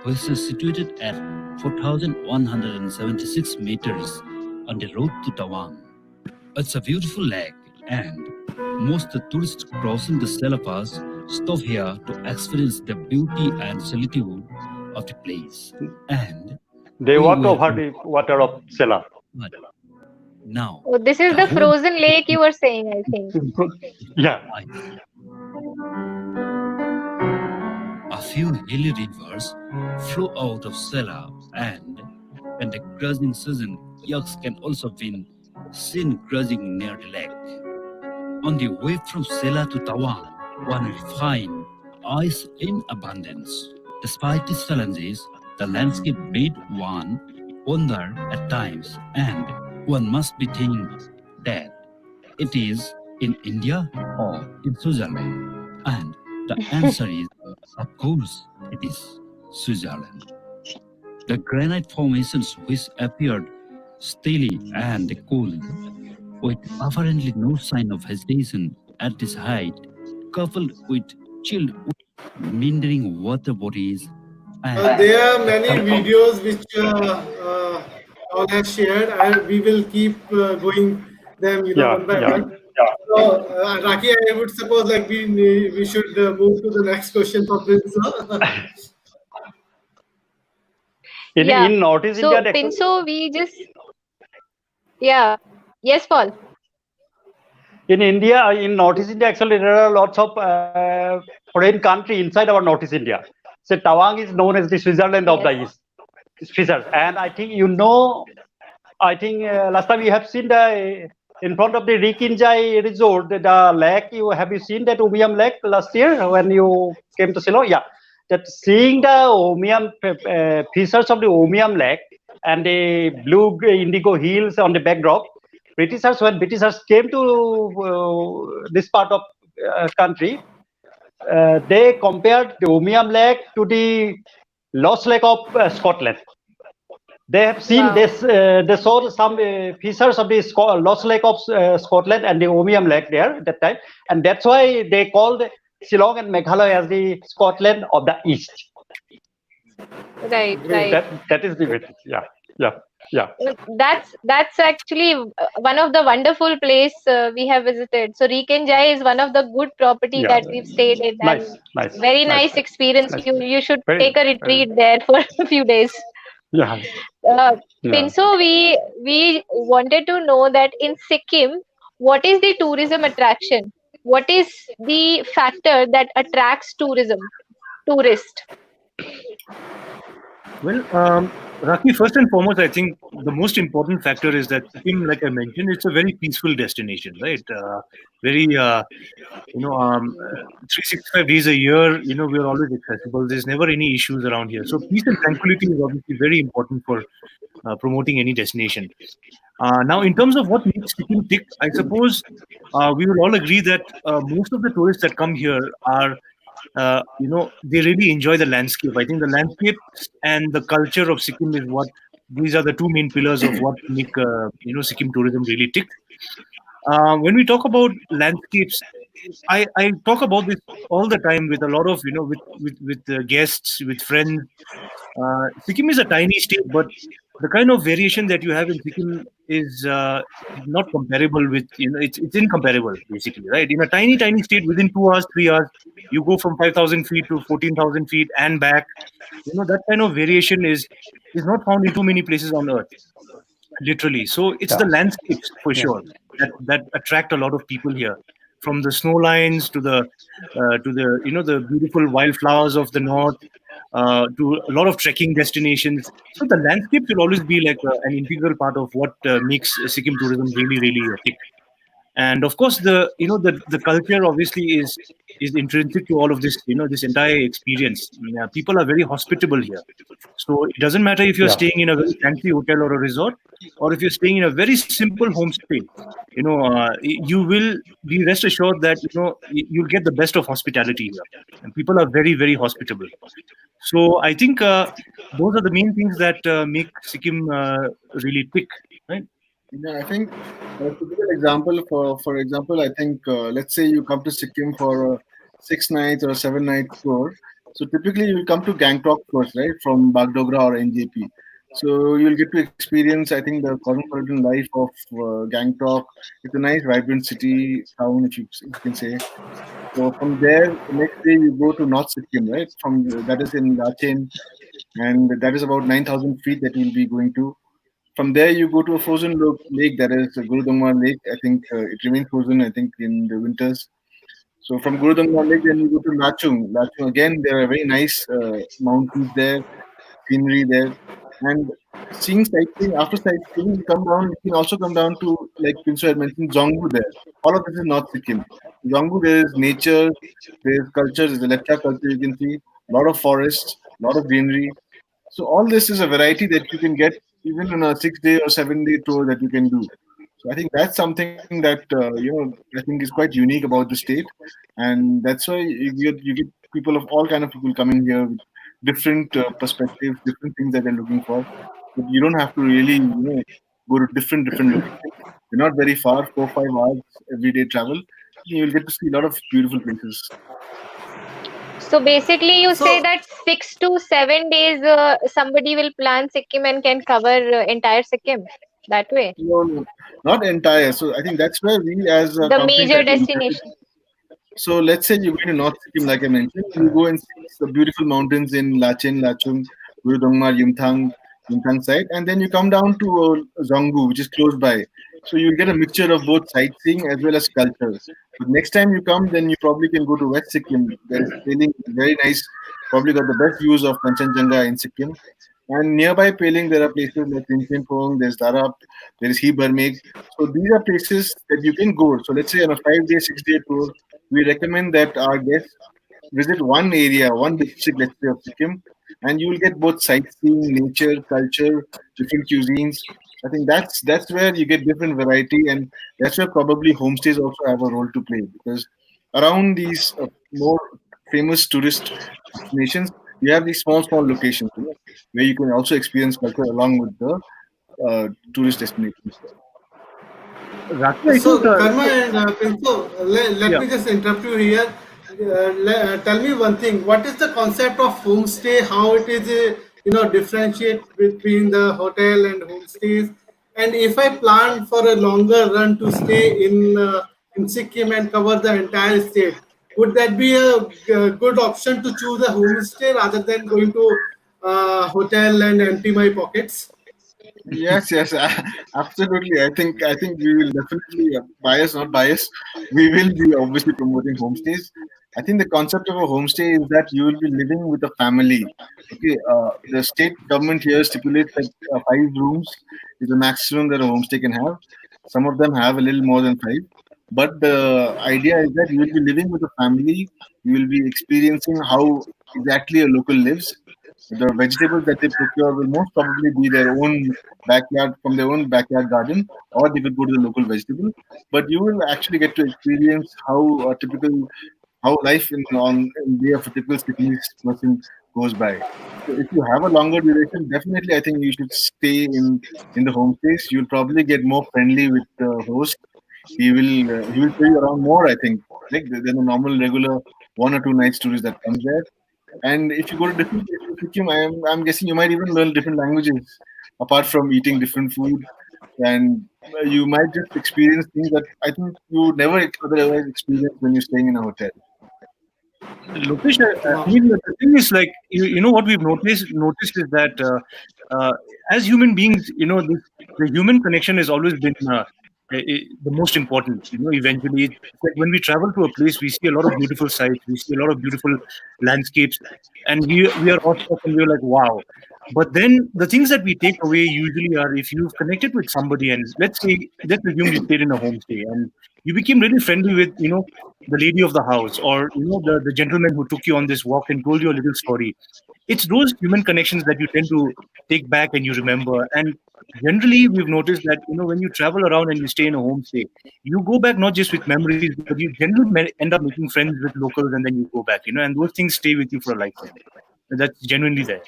which is situated at 4,176 meters on the road to Tawang. It's a beautiful lake, and most tourists crossing the Selafas stop here to experience the beauty and solitude of the place. And They we walk will- over the water of Sela. Now, Oh, this is the the whole frozen lake you were saying, I think. Yeah. life. A few hilly rivers flow out of Sela, and when the grazing season, yaks can also be seen grazing near the lake. On the way from Sela to Tawang, one will find ice in abundance. Despite these challenges, the landscape made one wonder at times, and one must be thinking that it is in India or in Switzerland. And the answer is, of course, it is Switzerland. The granite formations which appeared steely and cold, with apparently no sign of vegetation at this height, coupled with chilled, meandering water bodies, and There are the many videos which all have shared, and we will keep going them, Yeah. one by Yeah. one. So, Raki, I would suppose like we should move to the next question for Prince. Yeah. In Northeast India, So, Pinso, we just, yeah. Yes, Paul. in India, in Northeast India, actually there are lots of foreign country inside our Northeast India. So Tawang is known as the Switzerland of the Yes. East. Switzerland, and I think I think last time you have seen the in front of the Rikinjai resort, the lake. Have you seen that Umiam Lake last year when you came to Ceylon? Yeah, that seeing the Umiam features of the Umiam Lake and the blue indigo hills on the backdrop. When Britishers came to this part of country, they compared the Umiam Lake to the Lost Lake of Scotland. They have seen Wow. this. They saw some features of the Lost Lake of Scotland and the Umiam Lake there at that time, and that's why they called Shillong and Meghalaya as the Scotland of the East. Right, Great. right. That is the message. Yeah, yeah, yeah. That's actually one of the wonderful place we have visited. So Rikenjai is one of the good property Yeah. that we've stayed in, and Nice. very nice experience. Nice. You should Very, take a retreat there for a few days. Yeah. Yeah. Pinso, we wanted to know that in Sikkim, what is the tourism attraction? What is the factor that attracts tourist? Well, Raki, first and foremost, I think the most important factor is that Sikkim, like I mentioned, it's a very peaceful destination, right? Very, 365 days a year, we're always accessible. There's never any issues around here. So peace and tranquility is obviously very important for promoting any destination. Now, in terms of what makes Sikkim tick, I suppose we will all agree that most of the tourists that come here are they really enjoy the landscape. I think the landscape and the culture of Sikkim is what these are the two main pillars of what make Sikkim tourism really tick. When we talk about landscapes, I talk about this all the time with a lot of with guests, with friends. Sikkim is a tiny state, but the kind of variation that you have in Sikkim is not comparable with it's incomparable basically, right? In a tiny state, within 2 hours, 3 hours, you go from 5,000 feet to 14,000 feet and back. That kind of variation is not found in too many places on earth, literally. So it's the landscapes for sure that attract a lot of people here, from the snow lines to the the beautiful wildflowers of the north, to a lot of trekking destinations. So the landscapes will always be like an integral part of what makes Sikkim tourism really tick. And of course, the culture obviously is intrinsic to all of this. This entire experience. Yeah, people are very hospitable here. So it doesn't matter if you're staying in a very fancy hotel or a resort, or if you're staying in a very simple homestay. You will be rest assured that you'll get the best of hospitality here, and people are very hospitable. So I think those are the main things that make Sikkim really tick, right? Yeah, I think a typical example for example, I think let's say you come to Sikkim for a 6 nights or a 7 night tour. So typically you'll come to Gangtok first, right, from Bagdogra or NJP. So you'll get to experience, I think, the cosmopolitan life of Gangtok. It's a nice, vibrant city town, if you can say. So from there, the next day you go to North Sikkim, right? That is in Lachen, and that is about 9,000 feet that you'll be going to. From there, you go to a frozen lake, that is Gurudongma Lake. I think it remains frozen, I think, in the winters. So from Gurudongma Lake, then you go to Lachung. Lachung, again, there are very nice mountains there, scenery there. And seeing sightseeing, after sightseeing, you come down, you can also come down to, like Pinsu had mentioned, Zongbu there. All of this is North Sikkim. Zongbu, there is nature, there is culture, there's a lepcha culture you can see, a lot of forests, a lot of greenery. So all this is a variety that you can get even on a 6 day or 7 day tour that you can do. So I think that's something that I think is quite unique about the state, and that's why you get people of all kind of people coming here with different perspectives, different things that they're looking for. But you don't have to really go to different locations. They're not very far, 4 5 hours everyday travel. You'll get to see a lot of beautiful places. So basically, you say So, that 6 to 7 days, somebody will plan Sikkim and can cover entire Sikkim that way. No, no, not entire. So I think that's where we as a The company try major to look at it. destination. So let's say you're going to North Sikkim, like I mentioned, you go and see the beautiful mountains in Lachen, Lachung, Gurudongma, Yumthang side, and then you come down to Zongbu, which is close by. So you'll get a mixture of both sightseeing as well as culture. But next time you come, then you probably can go to West Sikkim. There is sailing, very nice. Probably got the best views of Kanchenjunga in Sikkim. And nearby Peling, there are places like Rinchen, there's Darap, there is Hebermeg. So these are places that you can go. So let's say on a 5 day, 6 day tour, we recommend that our guests visit one area, one district, let's say, of Sikkim, and you will get both sightseeing, nature, culture, different cuisines. I think that's where you get different variety, and that's where probably homestays also have a role to play, because around these more famous tourist destinations, you have these small locations, where you can also experience culture along with the tourist destinations. Raki, I think, So, Karma and Pinto, let yeah. me just interrupt you here. Tell me one thing. What is the concept of homestay? How it is, differentiate between the hotel and homestays? And if I plan for a longer run to stay in Sikkim and cover the entire state, would that be a good option to choose a homestay rather than going to hotel and empty my pockets? Yes, yes, absolutely. I think we will definitely bias, not bias. We will be obviously promoting homestays. I think the concept of a homestay is that you will be living with a family. Okay, the state government here stipulates that 5 rooms is the maximum that a homestay can have. Some of them have a little more than 5, but the idea is that you will be living with a family. You will be experiencing how exactly a local lives. The vegetables that they procure will most probably be their own backyard, from their own backyard garden, or they could go to the local vegetable. But you will actually get to experience how life in day of a typical Sikkimese person goes by. So if you have a longer duration, definitely I think you should stay in the homestays. You'll probably get more friendly with the host. He will show you around more, I think, like than a normal regular 1 or 2 nights tourist that comes there. And if you go to different places in Sikkim, I'm guessing you might even learn different languages apart from eating different food. And you might just experience things that I think you would never otherwise experience when you're staying in a hotel. Lokesh, I Wow. mean, the thing is, like, you know what we've noticed is that as human beings, the human connection has always been the most important. Eventually, it's like when we travel to a place, we see a lot of beautiful sights, we see a lot of beautiful landscapes, and we are awestruck and we're like, wow. But then the things that we take away usually are, if you've connected with somebody, and let's assume you stayed in a homestay and you became really friendly with the lady of the house, or the gentleman who took you on this walk and told you a little story. It's those human connections that you tend to take back and you remember. And generally we've noticed that when you travel around and you stay in a homestay, you go back not just with memories, but you generally end up making friends with locals, and then you go back, and those things stay with you for a lifetime. That's genuinely there.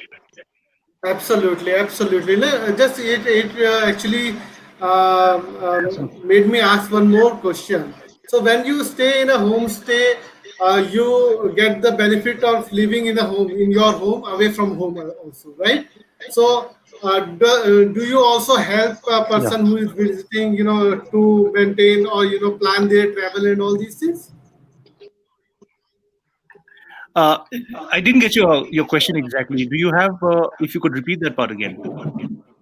Absolutely, absolutely. No, just it actually made me ask one more question. So when you stay in a homestay, you get the benefit of living in a home, in your home, away from home also, right? So do you also help a Yeah. person who is visiting, to maintain or plan their travel and all these things? uh, I didn't get your question exactly. Do you have if you could repeat that part again?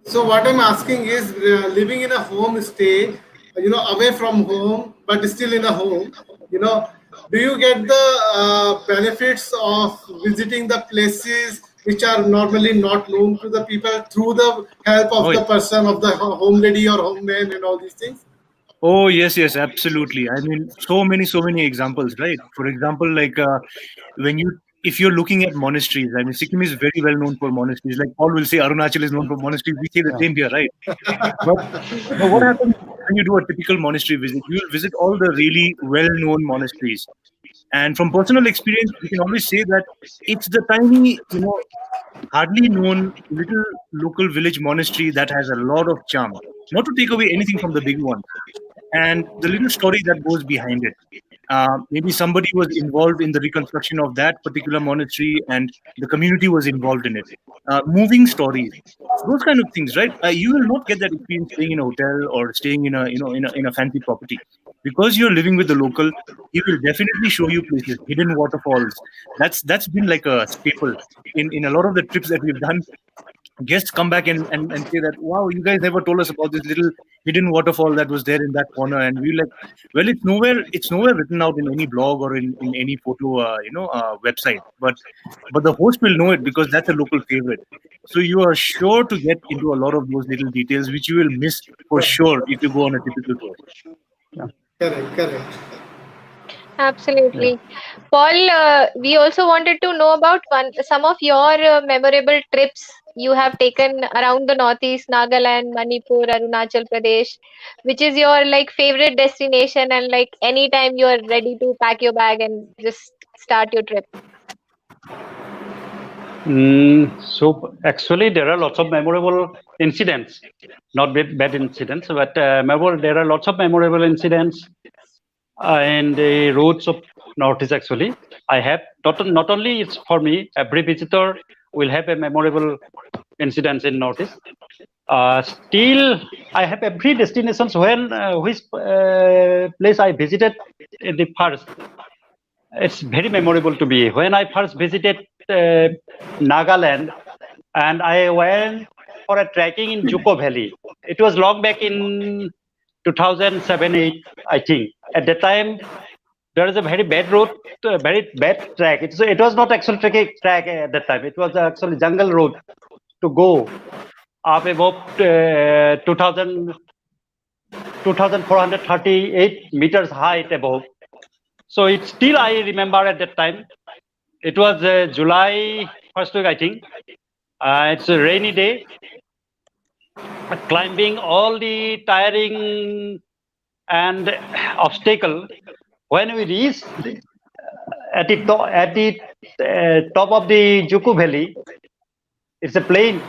So what I'm asking is, living in a home stay, away from home, but still in a home, you know, do you get the benefits of visiting the places which are normally not known to the people through the help Oh, of the person, of the home lady or home man and all these things? oh yes, yes, absolutely. I mean, so many examples, right? For example, like when you, if you're looking at monasteries, I mean, Sikkim is very well known for monasteries. Like Paul will say, Arunachal is known for monasteries. We say the same here, right? But but what happens when you do a typical monastery visit? You will visit all the really well-known monasteries, and from personal experience, we can always say that it's the tiny, hardly known little local village monastery that has a lot of charm. Not to take away anything from the big ones, and the little story that goes behind it. Maybe somebody was involved in the reconstruction of that particular monastery, and the community was involved in it. Moving stories, those kind of things, right? You will not get that experience staying in a hotel or staying in a in a fancy property, because you're living with the local. He will definitely show you places, hidden waterfalls. That's been like a staple in a lot of the trips that we've done. Guests come back and say that, wow, you guys never told us about this little hidden waterfall that was there in that corner. And we like, well, it's nowhere written out in any blog or in any photo website, but the host will know it because that's a local favorite. So you are sure to get into a lot of those little details which you will miss for sure if you go on a typical tour. Correct, correct. Absolutely. Paul, we also wanted to know about some of your memorable trips you have taken around the Northeast, Nagaland, Manipur, Arunachal Pradesh. Which is your like favorite destination, and like anytime you are ready to pack your bag and just start your trip? So actually, there are lots of memorable incidents, not bad incidents, but there are lots of memorable incidents in the roads of Northeast. Actually, I have not only it's for me. Every visitor will have a memorable incidents in Northeast. Still, I have every destinations when which place I visited in the first. It's very memorable to me. When I first visited Nagaland, and I went for a trekking in Juko Valley. It was long back in 2007-8, I think. At that time, there is a very bad road, very bad track. It was not actual track at that time. It was actually jungle road to go up above 2000, 2438 meters height above. So it's still I remember at that time. It was July first week, I think. It's a rainy day. Climbing all the tiring and obstacle. When we reached at the top of the Juku Valley, it's a plain,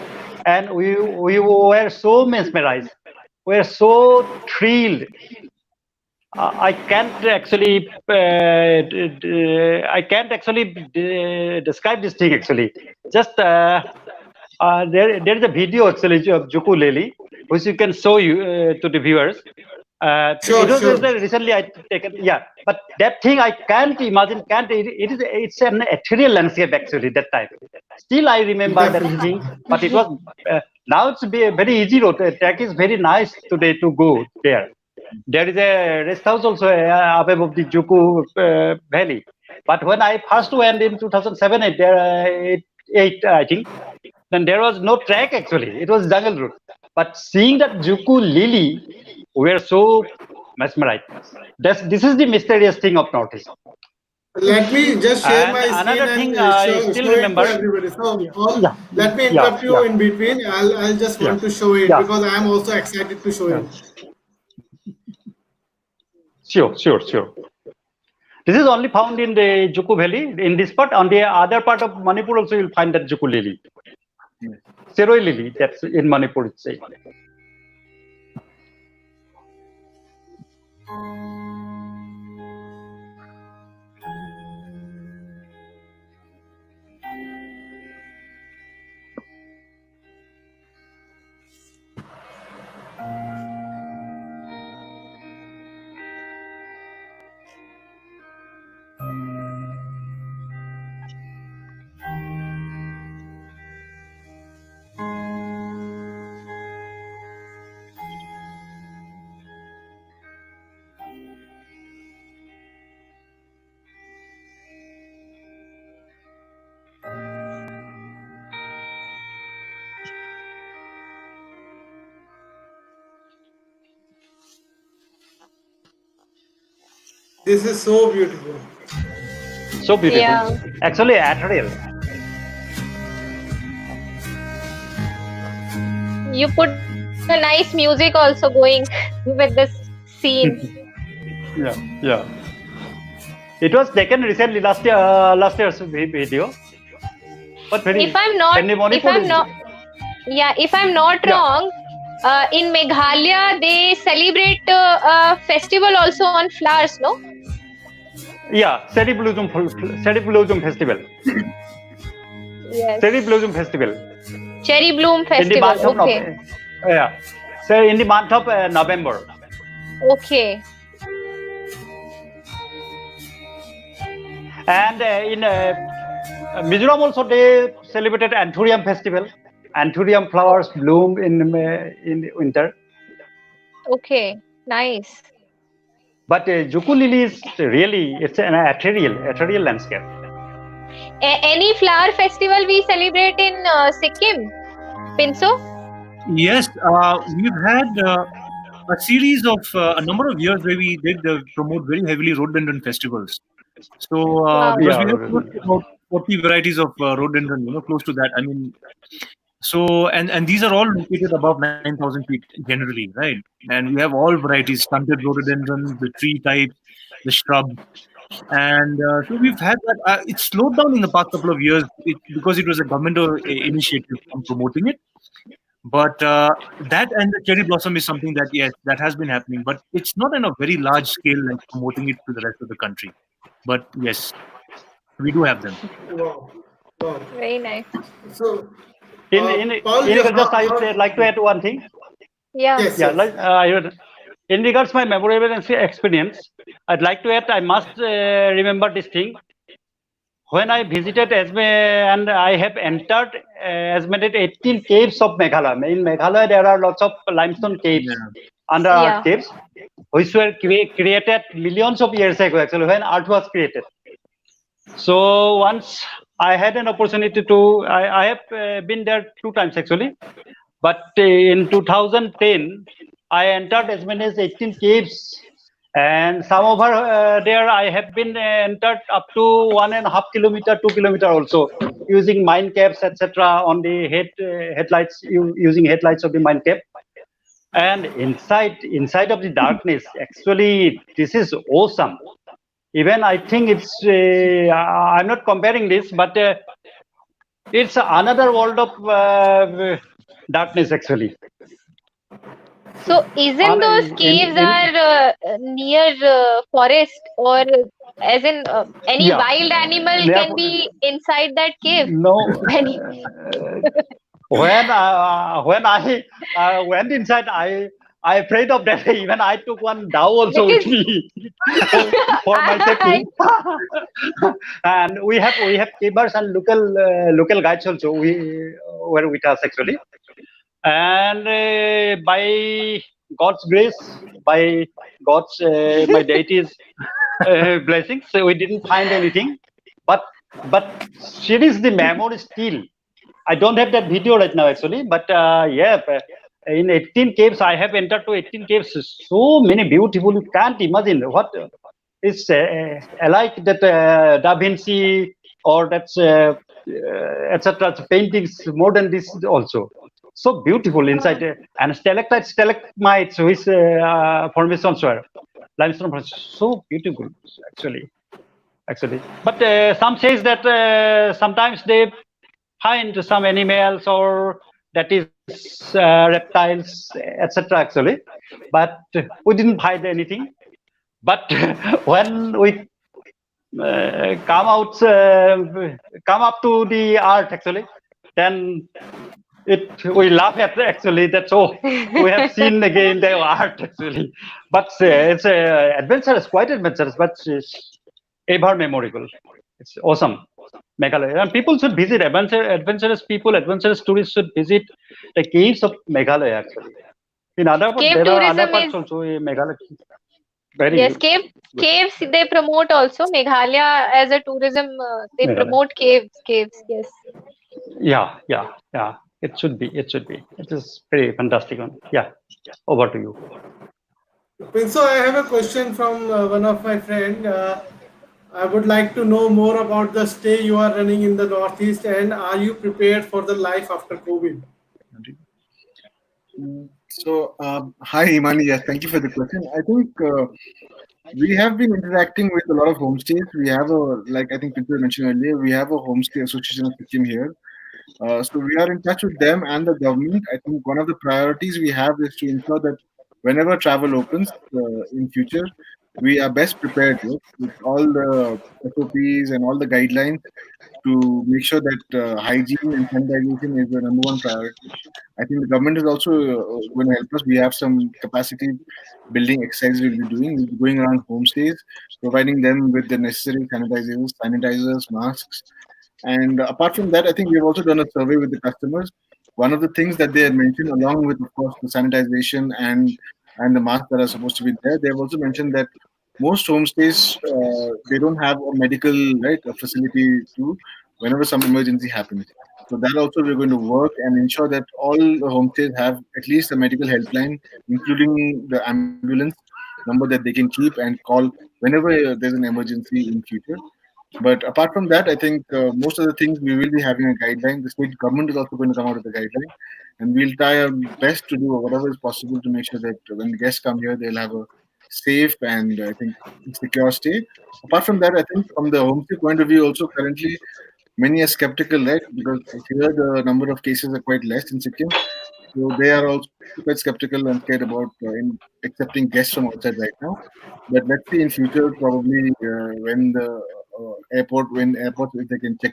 and we were so mesmerized. We were so thrilled. I can't actually describe this thing actually. Just there is a video actually of Ukulele, which you can show you to the viewers. Sure, It was sure. recently I taken, yeah, but that thing I can't imagine. It's an ethereal landscape actually that time. Still I remember that Definitely. thing, but it was now it's very easy road. The track is very nice today to go there. There is a rest house also above the Juku Valley. But when I first went in 2007, eight, I think, then there was no track actually. It was jungle route. But seeing that Juku lily, we were so mesmerized. This is the mysterious thing of Northeast. Let me just share And my screen another and thing I still show it to remember. everybody. So, Paul, Yeah, let me yeah, interrupt you yeah, in between. I'll just yeah, want to show it yeah, because I am also excited to show yeah. it. Sure. This is only found in the Juku Valley. In this part, on the other part of Manipur also you'll find that Juku lily. Seroi lily, that's in Manipur itself. This is so beautiful. So beautiful. Yeah. Actually, ethereal. You put a nice music also going with this scene. Yeah, yeah. It was taken recently last year's video, but very. If I'm not, And the if Manipur I'm is, not, yeah, if I'm not yeah, wrong, in Meghalaya they celebrate a festival also on flowers, no? yeah. Cherry Blossom Festival. Yes. Cherry Blossom Festival Cherry bloom in the festival. month of Okay. November. Yeah. So in the month of November. Okay. And in Mizoram also they celebrated Anthurium festival. Anthurium flowers bloom in the winter. Okay. Nice. But Jukulili is really, it's an ethereal landscape. Any flower festival we celebrate in Sikkim, Pinso? Yes, we've had a series of a number of years where we did promote very heavily rhododendron festivals. So Wow. because Yeah, we have close to about 40 varieties of rhododendron, close to that. I mean, so and these are all located above 9,000 feet generally, right? And we have all varieties: stunted rhododendron, the tree types, the shrub, and so we've had that. It slowed down in the past couple of years because it was a government initiative on promoting it. But that and the cherry blossom is something that, yes, that has been happening, but it's not on a very large scale like promoting it to the rest of the country. But yes, we do have them. Wow. Wow. Very nice. So, in Paul, just I would like to add one thing. Yeah. yes, Yeah, yes. like in regards my memorable experience, I'd like to add. I must remember this thing. When I visited Esme and I have entered estimated 18 caves of Meghalaya. In Meghalaya, there are lots of limestone caves, Yeah. under Yeah. earth caves, which were created millions of years ago, actually, when earth was created. So once I had an opportunity to, I have been there 2 times actually, but in 2010, I entered as many as 18 caves. And some over there, I have been entered up to 1.5 kilometer, 2 kilometer also, using mine caps, etc. on the headlights, using headlights of the mine cap. And inside of the darkness, actually, this is awesome. Even I think it's, I'm not comparing this, but it's another world of darkness actually. So, isn't those caves are near forest, or as in any Yeah, wild animal they can are, be inside that cave? no. When When I went inside, I afraid of that. Even I took one dove also with because me for my safety. And we have keepers and local guides also. We were with us actually. And by God's grace, by God's my deity's blessings, we didn't find anything. But seriously, memory still. I don't have that video right now actually, but yeah, in 18 caves I have entered to 18 caves. So many beautiful. You can't imagine what is like that Da Vinci or that's etc. Paintings more than this also. So beautiful inside and stalagmites which formations were limestone formations. So beautiful actually. But some says that sometimes they find some animals or that is reptiles, etc. actually, but we didn't find anything. But when we come up to the art actually, then we laugh at actually. That's all we have seen again the art actually. But it's adventurous, quite adventurous, but it's ever memorable. It's awesome. Meghalaya, and people should visit. Adventurous people, adventurous tourists should visit the caves of Meghalaya. Actually, in other parts, cave there are other tourism parts is, also in Meghalaya. Very yes, good. caves they promote also. Meghalaya as a tourism, they Meghalaya. promote caves. Yes. Yeah. It should be. It is very fantastic one. Yeah. Over to you. Pinso, I have a question from one of my friend. I would like to know more about the stay you are running in the Northeast, and are you prepared for the life after COVID? Hi, Imani. Yes, thank you for the question. I think we have been interacting with a lot of homestays. We have like I think Peter mentioned earlier, we have a homestay association of Sikkim here. So we are in touch with them and the government. I think one of the priorities we have is to ensure that whenever travel opens in future, we are best prepared with all the SOPs and all the guidelines to make sure that hygiene and sanitization is the number one priority. I think the government is also going to help us. We have some capacity building exercises we'll be doing. We'll be going around homestays, providing them with the necessary sanitizers, masks, and apart from that, I think we've also done a survey with the customers. One of the things that they had mentioned, along with of course the sanitization and the masks that are supposed to be there, they have also mentioned that most homestays they don't have a medical a facility to whenever some emergency happens. So that also we're going to work and ensure that all the homestays have at least a medical helpline, including the ambulance number that they can keep and call whenever there's an emergency in future. But apart from that, I think most of the things we will be having a guideline. The state government is also going to come out with a guideline, and we'll try our best to do whatever is possible to make sure that when guests come here, they'll have a safe and I think secure stay. Apart from that, I think from the homestay point of view, also currently many are skeptical, right? Because here the number of cases are quite less in Sikkim, so they are also quite skeptical and scared about in accepting guests from outside right now. But let's see in future, probably when the when airports, if they can check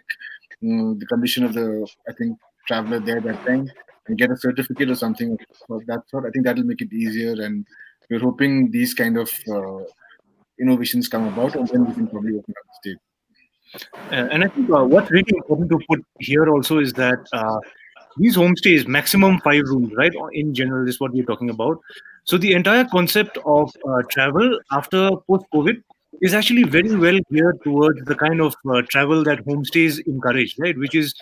the condition of the, I think, traveler there that time and get a certificate or something of that sort. I think that will make it easier, and we're hoping these kind of innovations come about, and then we can probably open up the state. And I think what's really important to put here also is that these homestays, maximum 5 rooms, right? In general, is what we're talking about. So the entire concept of travel after post-COVID is actually very well geared towards the kind of travel that homestays encourage, right? Which is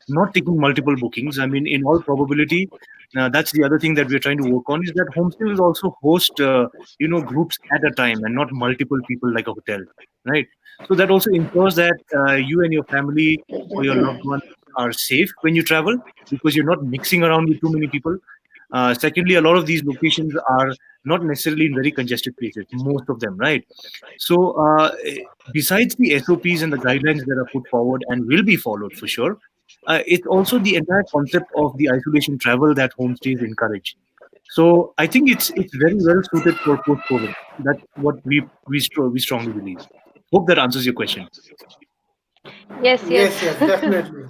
not taking multiple bookings. I mean, in all probability, that's the other thing that we're trying to work on is that homestay will also host, groups at a time and not multiple people like a hotel, right? So that also ensures that you and your family or your loved ones are safe when you travel because you're not mixing around with too many people. Secondly, a lot of these locations are not necessarily in very congested places, most of them, right? So, besides the SOPs and the guidelines that are put forward and will be followed for sure, it's also the entire concept of the isolation travel that homestays encourage. So, I think it's very well suited for post-COVID. That's what we strongly believe. Hope that answers your question. Yes, yes. Yes, yes, definitely.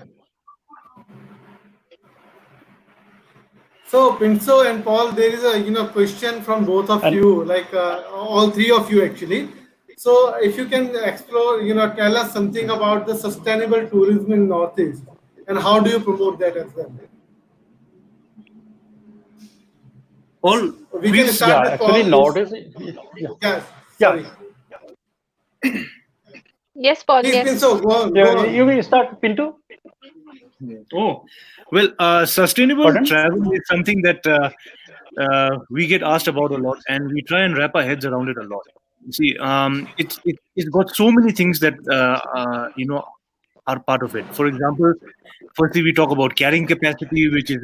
So, Pinso and Paul, there is a question from both of And you, like all three of you actually. So, if you can explore, tell us something about the sustainable tourism in Northeast, and how do you promote that as well? All, We can please. yeah, start with actually Paul. Yes, nowadays, yeah, yes. yeah, Sorry, Yes, Paul, please, yes. Pinso, go on, yeah. go You on. will start, Pinto. Oh, well, sustainable Pardon? travel is something that we get asked about a lot, and we try and wrap our heads around it a lot. See, it's got so many things that are part of it. For example, firstly, we talk about carrying capacity, which is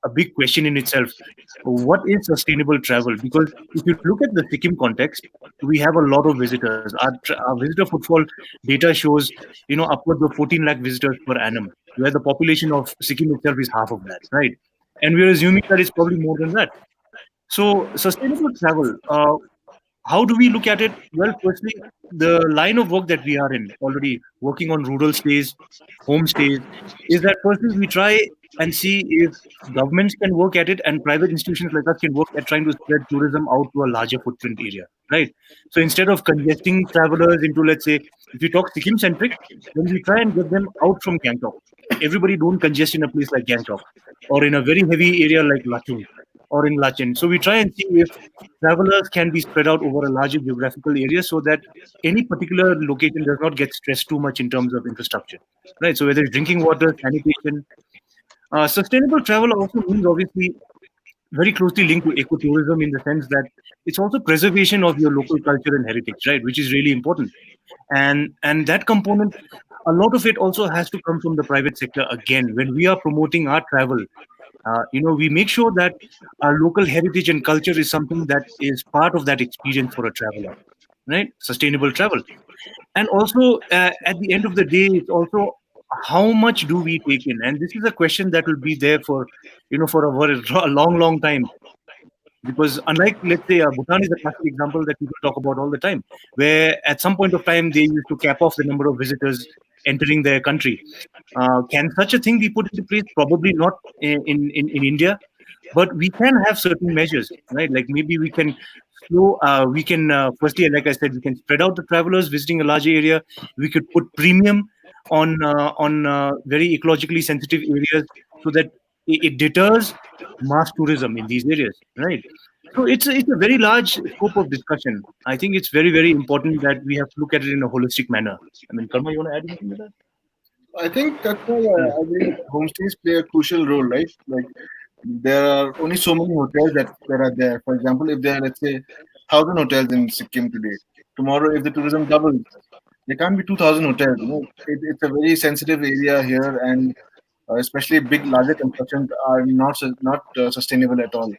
a big question in itself. What is sustainable travel? Because if you look at the Sikkim context, we have a lot of visitors. Our visitor footfall data shows, upwards of 14 lakh visitors per annum, where the population of Sikkim itself is half of that, right? And we're assuming that it's probably more than that. So, sustainable travel. How do we look at it? Well, firstly, the line of work that we are in already working on rural stays, homestays, is that firstly we try and see if governments can work at it and private institutions like us can work at trying to spread tourism out to a larger footprint area, right? So instead of congesting travelers into, let's say, if you talk Sikkim centric, then we try and get them out from Gangtok. Everybody don't congest in a place like Gangtok or in a very heavy area like Lachung or in Lachen. So we try and see if travelers can be spread out over a larger geographical area so that any particular location does not get stressed too much in terms of infrastructure, right? So whether it's drinking water, sanitation, sustainable travel also means obviously very closely linked to ecotourism in the sense that it's also preservation of your local culture and heritage, right? Which is really important. And that component, a lot of it also has to come from the private sector. Again, when we are promoting our travel, we make sure that our local heritage and culture is something that is part of that experience for a traveler, right? Sustainable travel. And also, at the end of the day, it's also how much do we take in? And this is a question that will be there for, for a long, long time. Because unlike, let's say, Bhutan is a classic example that people talk about all the time, where at some point of time they used to cap off the number of visitors entering their country. Can such a thing be put into place? Probably not in India, but we can have certain measures, right? Like maybe we can firstly, like I said, we can spread out the travelers visiting a larger area. We could put premium on very ecologically sensitive areas so that it deters mass tourism in these areas, right? So it's a very large scope of discussion. I think it's very, very important that we have to look at it in a holistic manner. I mean, Karma, you want to add anything to that? I think that's why I believe homestays play a crucial role, right? Like there are only so many hotels that are there. For example, if there are, let's say, 1,000 hotels in Sikkim today, tomorrow if the tourism doubles, there can't be 2,000 hotels. It's a very sensitive area here, and especially big, larger constructions are not sustainable at all.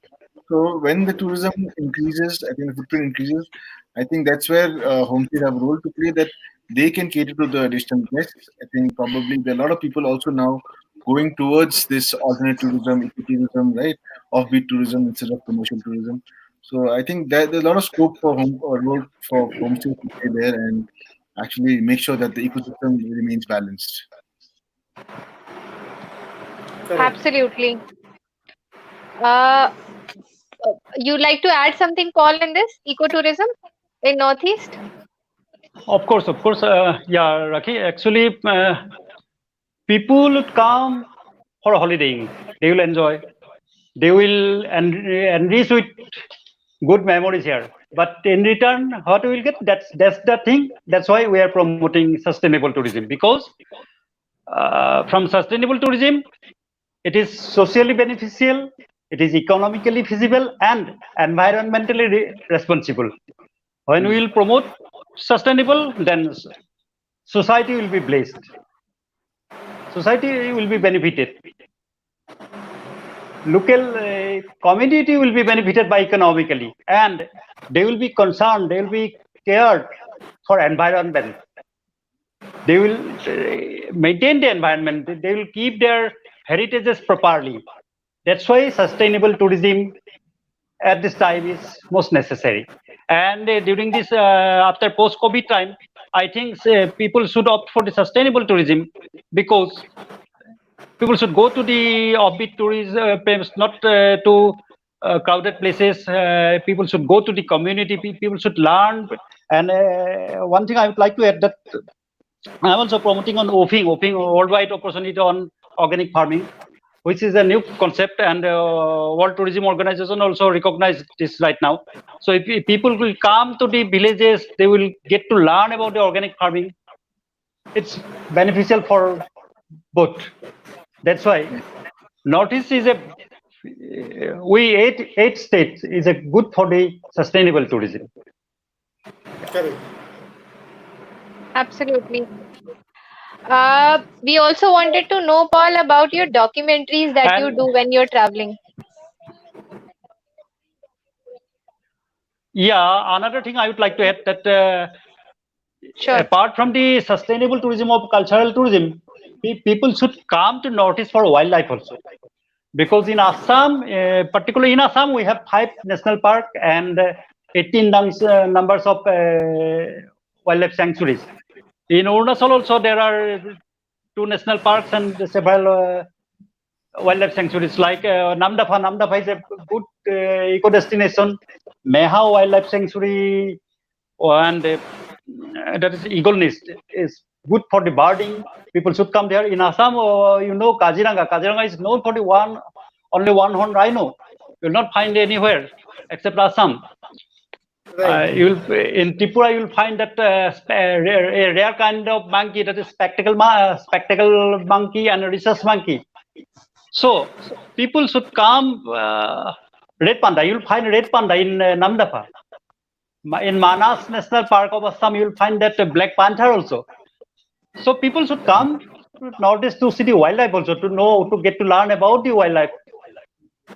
So when the tourism increases, I think the footprint increases. I think that's where homestays have a role to play. That they can cater to the additional guests. I think probably there are a lot of people also now going towards this alternate tourism, ecotourism, right? Offbeat tourism instead of commercial tourism. So I think that there's a lot of scope for home or role for homestays to play there and actually make sure that the ecosystem remains balanced. Correct. Absolutely. Uh, you like to add something, Paul, in this ecotourism in Northeast? Of course, of course. Yeah, Raki. Actually, people would come for holidaying. They will enjoy. They will enrich with good memories here. But in return, what we will get? That's the thing. That's why we are promoting sustainable tourism, because from sustainable tourism, it is socially beneficial, it is economically feasible, and environmentally responsible. When we will promote sustainable, then society will be blessed. Society will be benefited. Local community will be benefited by economically, and they will be concerned, they will be cared for environment. They will maintain the environment, they will keep their heritages properly. That's why sustainable tourism at this time is most necessary. And during this after post-COVID time, I think people should opt for the sustainable tourism, because people should go to the offbeat tourism, not to crowded places. People should go to the community. People should learn. And one thing I would like to add, that I'm also promoting on OFING, worldwide opportunity on organic farming, which is a new concept, and World Tourism Organization also recognized this right now. So if people will come to the villages, they will get to learn about the organic farming. It's beneficial for both. That's why Northeast is we eight states is a good for the sustainable tourism. Correct. Absolutely. We also wanted to know, Paul, about your documentaries that you And do when you're traveling. yeah, another thing I would like to add, that Sure. apart from the sustainable tourism of cultural tourism, people should come to Northeast for wildlife also. Because in Assam, particularly in Assam, we have 5 national parks and 18 numbers of wildlife sanctuaries. In Arunachal also there are 2 national parks and several wildlife sanctuaries, like Namdapha. Namdapha is a good eco destination. Meha Wildlife Sanctuary, and that is Eagle Nest, is good for the birding. People should come there. In Assam, Kaziranga. Kaziranga is known for the only one horned rhino. You will not find anywhere except Assam. Right. In Tripura, you will find that a rare kind of monkey, that is spectacle monkey and a rhesus monkey. So people should come red panda. You'll find red panda in Namdapha. In Manas National Park of Assam, you'll find that black panther also. So people should come to Northeast to see the wildlife also, to know, to get to learn about the wildlife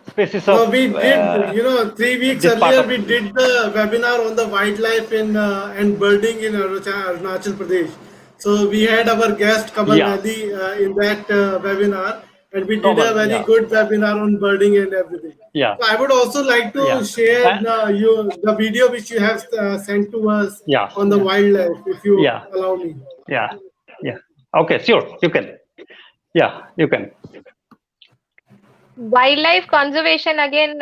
species No, of we did, 3 weeks this part earlier, of. we did the webinar on the wildlife and birding in Arunachal Pradesh. So we had our guest Kamal Yeah, Gandhi in that webinar, and we did a Kamal. very Yeah, good webinar on birding and everything. yeah, So I would also like yeah, to share and the video which you have sent to us yeah, on the wildlife, if you yeah, allow me. yeah, yeah. Okay, sure, you can. Yeah, you can. Wildlife conservation, again,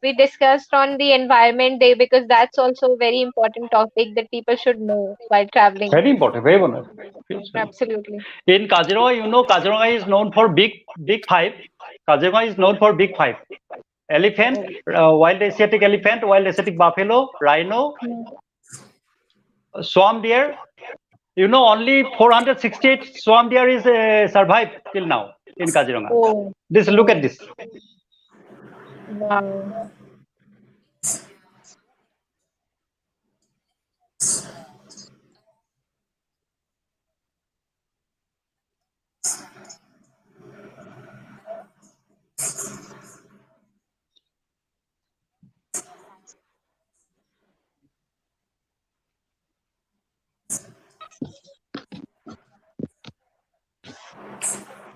we discussed on the Environment Day, because that's also a very important topic that people should know while traveling. Very important, very important. Absolutely. In Kaziranga, Kaziranga is known for big five. Kaziranga is known for big five. Elephant, wild Asiatic elephant, wild Asiatic buffalo, rhino, swamp deer. Only 468 swamp deer is survived till now in Kaziranga. Oh, Look at this. wow.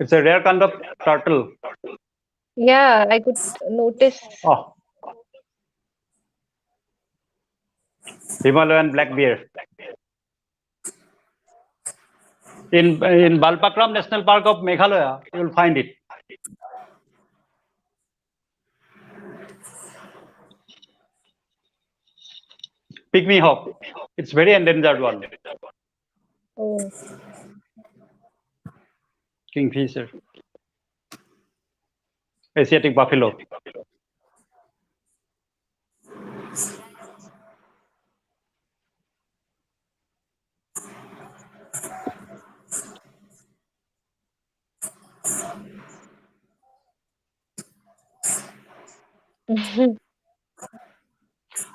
It's a rare kind of turtle. Yeah, I could notice. Oh, Himalayan black bear. In Balpakram National Park of Meghalaya, you will find it. Pygmy hawk. It's very endangered one. Oh, Kingfisher. Asiatic buffalo.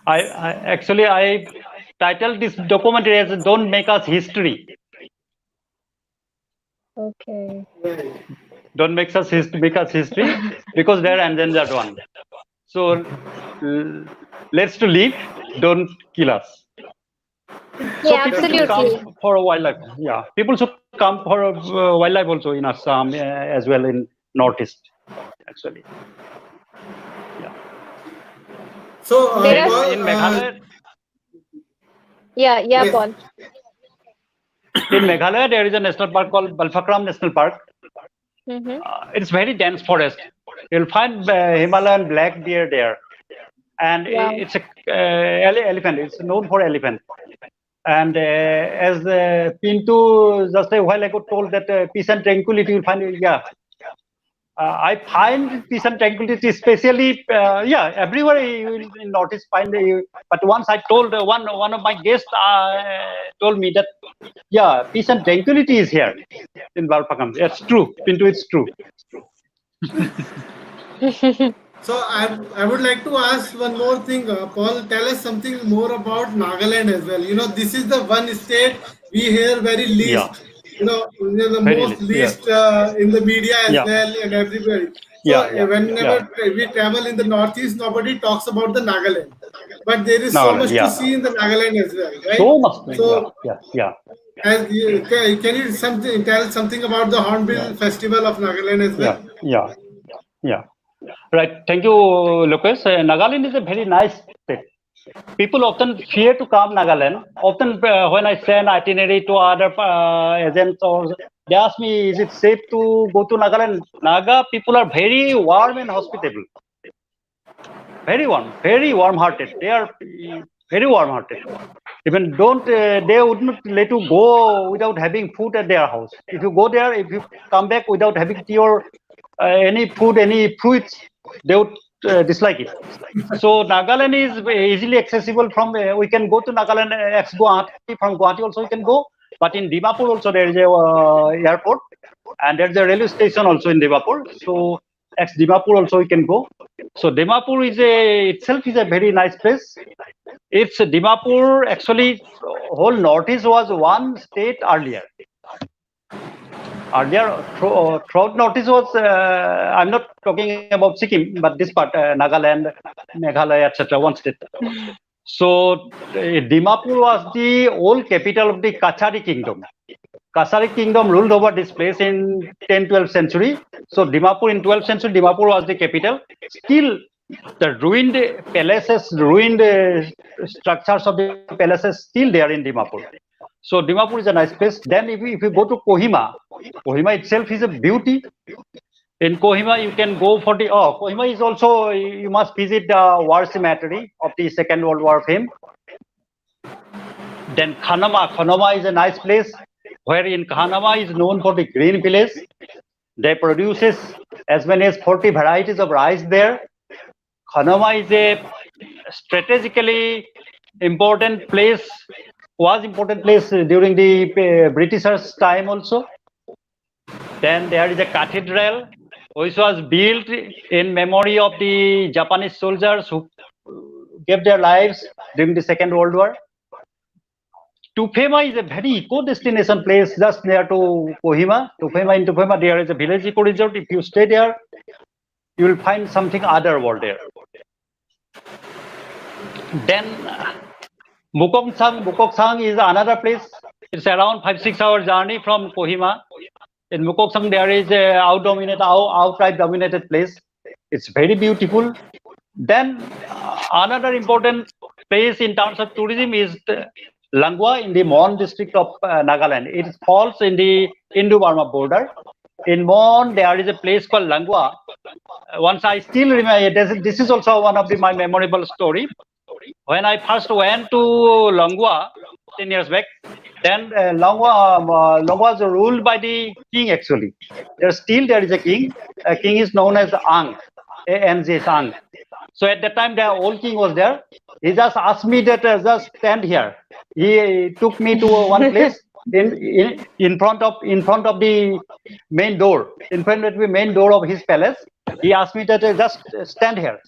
I titled this documentary as "Don't Make Us History." okay. Don't make us history because they're endangered one. So let's to live. Don't kill us. So Yeah, people should absolutely. come for a wildlife. Yeah, people should come for a wildlife also in Assam as well in Northeast. Actually, yeah. So, There are, Paul, In Meghalaya, yeah, yes. Paul. in Meghalaya, there is a national park called Balpakram National Park. Mm-hmm. It's very dense forest. You'll find Himalayan black deer there, and Wow. it's a elephant. It's known for elephant. And as Pintu just a while ago told that peace and tranquility, you'll find yeah. I find peace and tranquility, especially everywhere you will in Northeast find. But once I told one of my guests told me that peace and tranquility is here in Balpakam. It's true, Pintu. It's true. So I would like to ask one more thing, Paul. Tell us something more about Nagaland as well. This is the one state we hear very Yeah, least. The very most less. Yeah, least in the media as yeah, well and everybody. So yeah. whenever we travel in the Northeast, nobody talks about the Nagaland, but there is so Nagaland. much to Yeah, see in the Nagaland as well, right? so much. So Yeah. can you tell something about the Hornbill Festival of Nagaland as well? Yeah. Right. Thank you, Lucas. Nagaland is a very nice state. People often fear to come Nagaland. Often when I send itinerary to other agents, or they ask me, is it safe to go to Nagaland? Naga people are very warm and hospitable. Very warm-hearted. They are very warm-hearted. Even they would not let you go without having food at their house. If you go there, if you come back without having tea or any food, any fruits, they would dislike it. So Nagaland is easily accessible from. We can go to Nagaland ex Guwahati. From Guwahati also we can go. But in Dimapur also there is a airport, and there's a railway station also in Dimapur. So ex Dimapur also we can go. So Dimapur itself is a very nice place. It's Dimapur, actually, whole Northeast was one state earlier. Throughout Northeast was, I'm not talking about Sikkim, but this part, Nagaland, Meghalaya, etc., one state. So Dimapur was the old capital of the Kachari kingdom. Kachari kingdom ruled over this place in 10th-12th century. So Dimapur in 12th century, Dimapur was the capital. Still, the ruined palaces, ruined structures of the palaces still there in Dimapur. So Dimapur is a nice place. Then if you go to Kohima, Kohima itself is a beauty. In Kohima, you can go for the, Kohima is also, you must visit the war cemetery of the Second World War fame. Then Khanama is a nice place, where in Khanama is known for the green village. They produces as many as 40 varieties of rice there. Khanama is a strategically important place, was important place during the Britishers' time also. Then there is a cathedral which was built in memory of the Japanese soldiers who gave their lives during the Second World War. Tufema is a very eco-destination place just near to Kohima. In Tufema there is a village eco resort. If you stay there, you will find something other world there. Then Mukoksang is another place. It's around 5-6 hour journey from Kohima. In Mukoksang there is a outright dominated place. It's very beautiful. Then another important place in terms of tourism is Langwa in the Mon district of Nagaland. It falls in the Indo-Burma border. In Mon, there is a place called Langwa. Once I still remember, this is also one of my memorable story. When I first went to Langwa 10 years back, then Langwa was ruled by the king actually. There is a king. A king is known as Ang, A-N-G, Ang. So at that time, the old king was there. He just asked me that just stand here. He took me to one place in front of the main door, in front of the main door of his palace. He asked me that just stand here.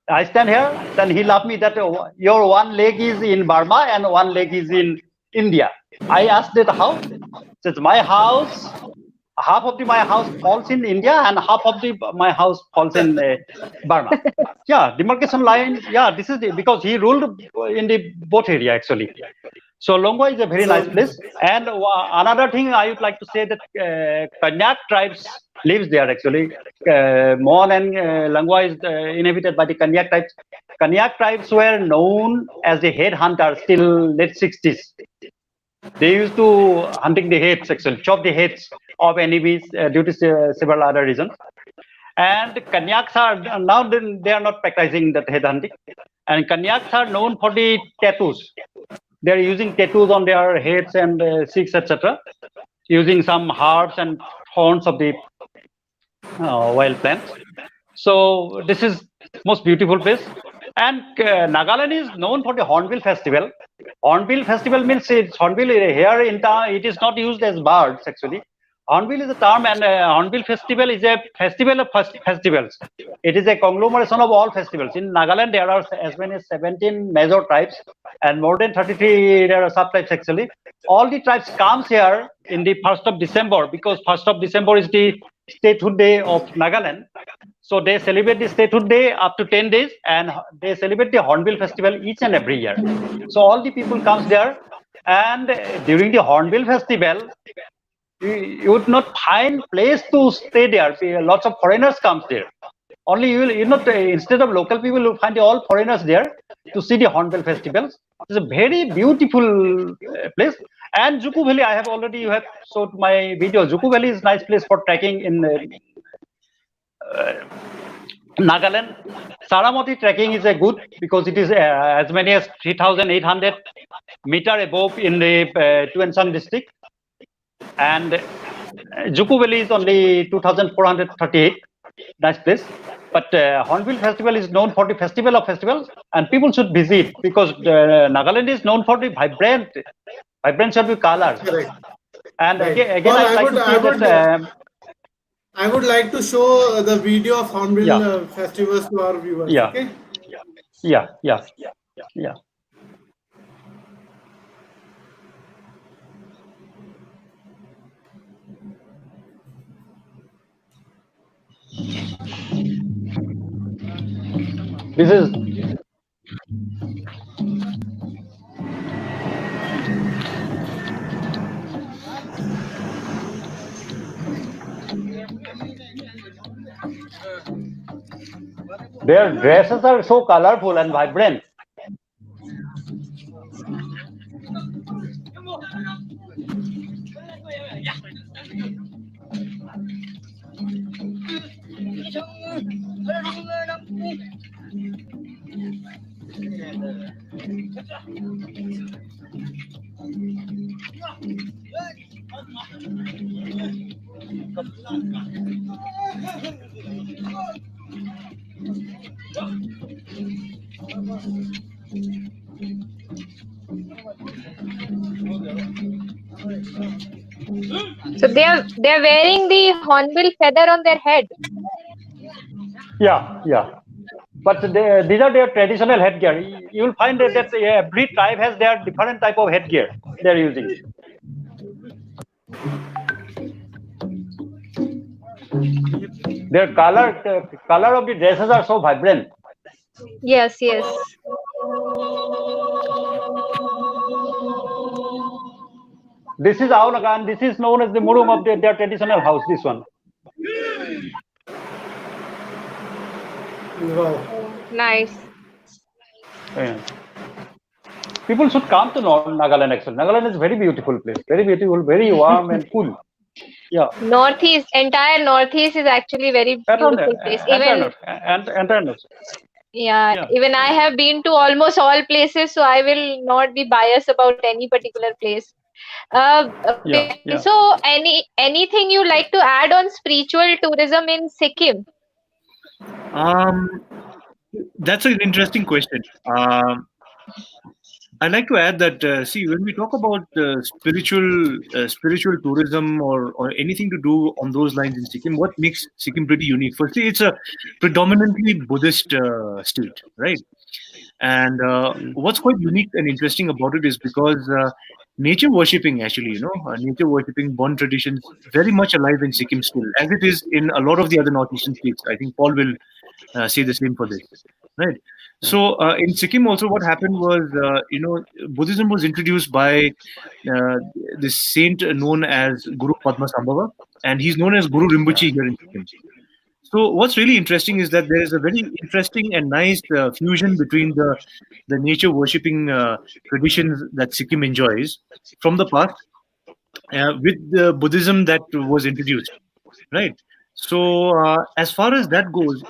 I stand here. Then he laughed me that your one leg is in Burma and one leg is in India. I asked that how? Says my house. Half of my house falls in India and half of my house falls in Burma. Yeah, demarcation line. Yeah, this is because he ruled in the both area actually. So Longwa is a very nice place. And another thing I would like to say that Kanyak tribes lives there actually. Mon and Langwa is inhabited by the Kanyak tribes. Kanyak tribes were known as the head hunters till late 60s. They used to hunting the heads actually, chop the heads of enemies due to several other reasons. And Kanyaks are now they are not practicing that head hunting. And Kanyaks are known for the tattoos. They are using tattoos on their heads and cheeks, etc. Using some herbs and thorns of the wild plants. So this is most beautiful place. And Nagaland is known for the Hornbill Festival. Hornbill Festival means Hornbill here in town. It is not used as birds actually. Hornbill is a term, and Hornbill Festival is a festival of festivals. It is a conglomeration of all festivals. In Nagaland, there are as many as 17 major tribes and more than 33 there are sub-tribes actually. All the tribes comes here in the 1st of December because 1st of December is the statehood day of Nagaland. So they celebrate the statehood day up to 10 days and they celebrate the Hornbill Festival each and every year. So all the people comes there, and during the Hornbill Festival, you would not find place to stay there. Lots of foreigners comes there. Only you not instead of local people, you find all foreigners there to see the Hornbill festivals. It's a very beautiful place. And Juku Valley, you have showed my video. Juku Valley is a nice place for trekking in Nagaland. Saramati trekking is a good because it is as many as 3,800 meter above in the Tuensang district. And Juku Valley is only 2,438. Nice place. But Hornbill Festival is known for the festival of festivals, and people should visit because Nagaland is known for the vibrant should be colors. Correct. And Right. again, Well, I'd like to say that I would like to show the video of Hornbill Yeah, festivals to our viewers. yeah, Okay. yeah, yeah, yeah. This is their dresses are so colorful and vibrant. So they are wearing the hornbill feather on their head. Yeah, yeah. But these are their traditional headgear. You will find that every tribe has their different type of headgear they're using. Their color of the dresses are so vibrant. Yes, yes. This is Aulaga, and this is known as the murum of their traditional house. This one. Wow. Nice. Yeah. People should come to Nagaland. Actually, Nagaland is a very beautiful place. Very beautiful, very warm and cool. Yeah. Northeast, entire Northeast is actually very beautiful place. Even Yeah. even I have been to almost all places, so I will not be biased about any particular place. Yeah. Yeah. So anything you like to add on spiritual tourism in Sikkim? That's an interesting question. I'd like to add that see, when we talk about spiritual tourism or anything to do on those lines in Sikkim, what makes Sikkim pretty unique? Firstly, it's a predominantly Buddhist state, right? And what's quite unique and interesting about it is because nature worshipping, actually, nature worshipping born traditions very much alive in Sikkim still, as it is in a lot of the other northeastern states. I think Paul will say the same for this, right? So in Sikkim also, what happened was, Buddhism was introduced by this saint known as Guru Padmasambhava, and he's known as Guru Rinpoche here in Sikkim. So what's really interesting is that there is a very interesting and nice fusion between the nature worshipping traditions that Sikkim enjoys from the past with the Buddhism that was introduced, right? So as far as that goes,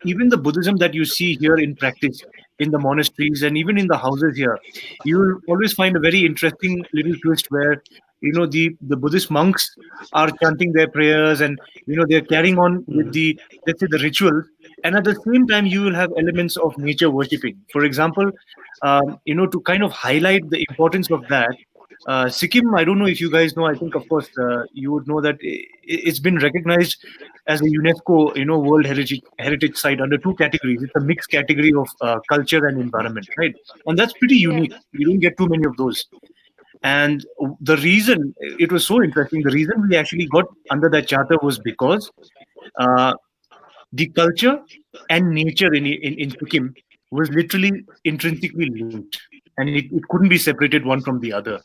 even the Buddhism that you see here in practice in the monasteries and even in the houses here, you will always find a very interesting little twist where the Buddhist monks are chanting their prayers and they're carrying on with the, let's say, the rituals, and at the same time you will have elements of nature worshipping. For example, to kind of highlight the importance of that. Sikkim, I don't know if you guys know. I think, of course, you would know that it's been recognized as a UNESCO, World Heritage Site under two categories. It's a mixed category of culture and environment, right? And that's pretty Yeah. unique. You don't get too many of those. And the reason it was so interesting, the reason we actually got under that charter was because uh, the culture and nature in Sikkim was literally intrinsically linked, and it couldn't be separated one from the other.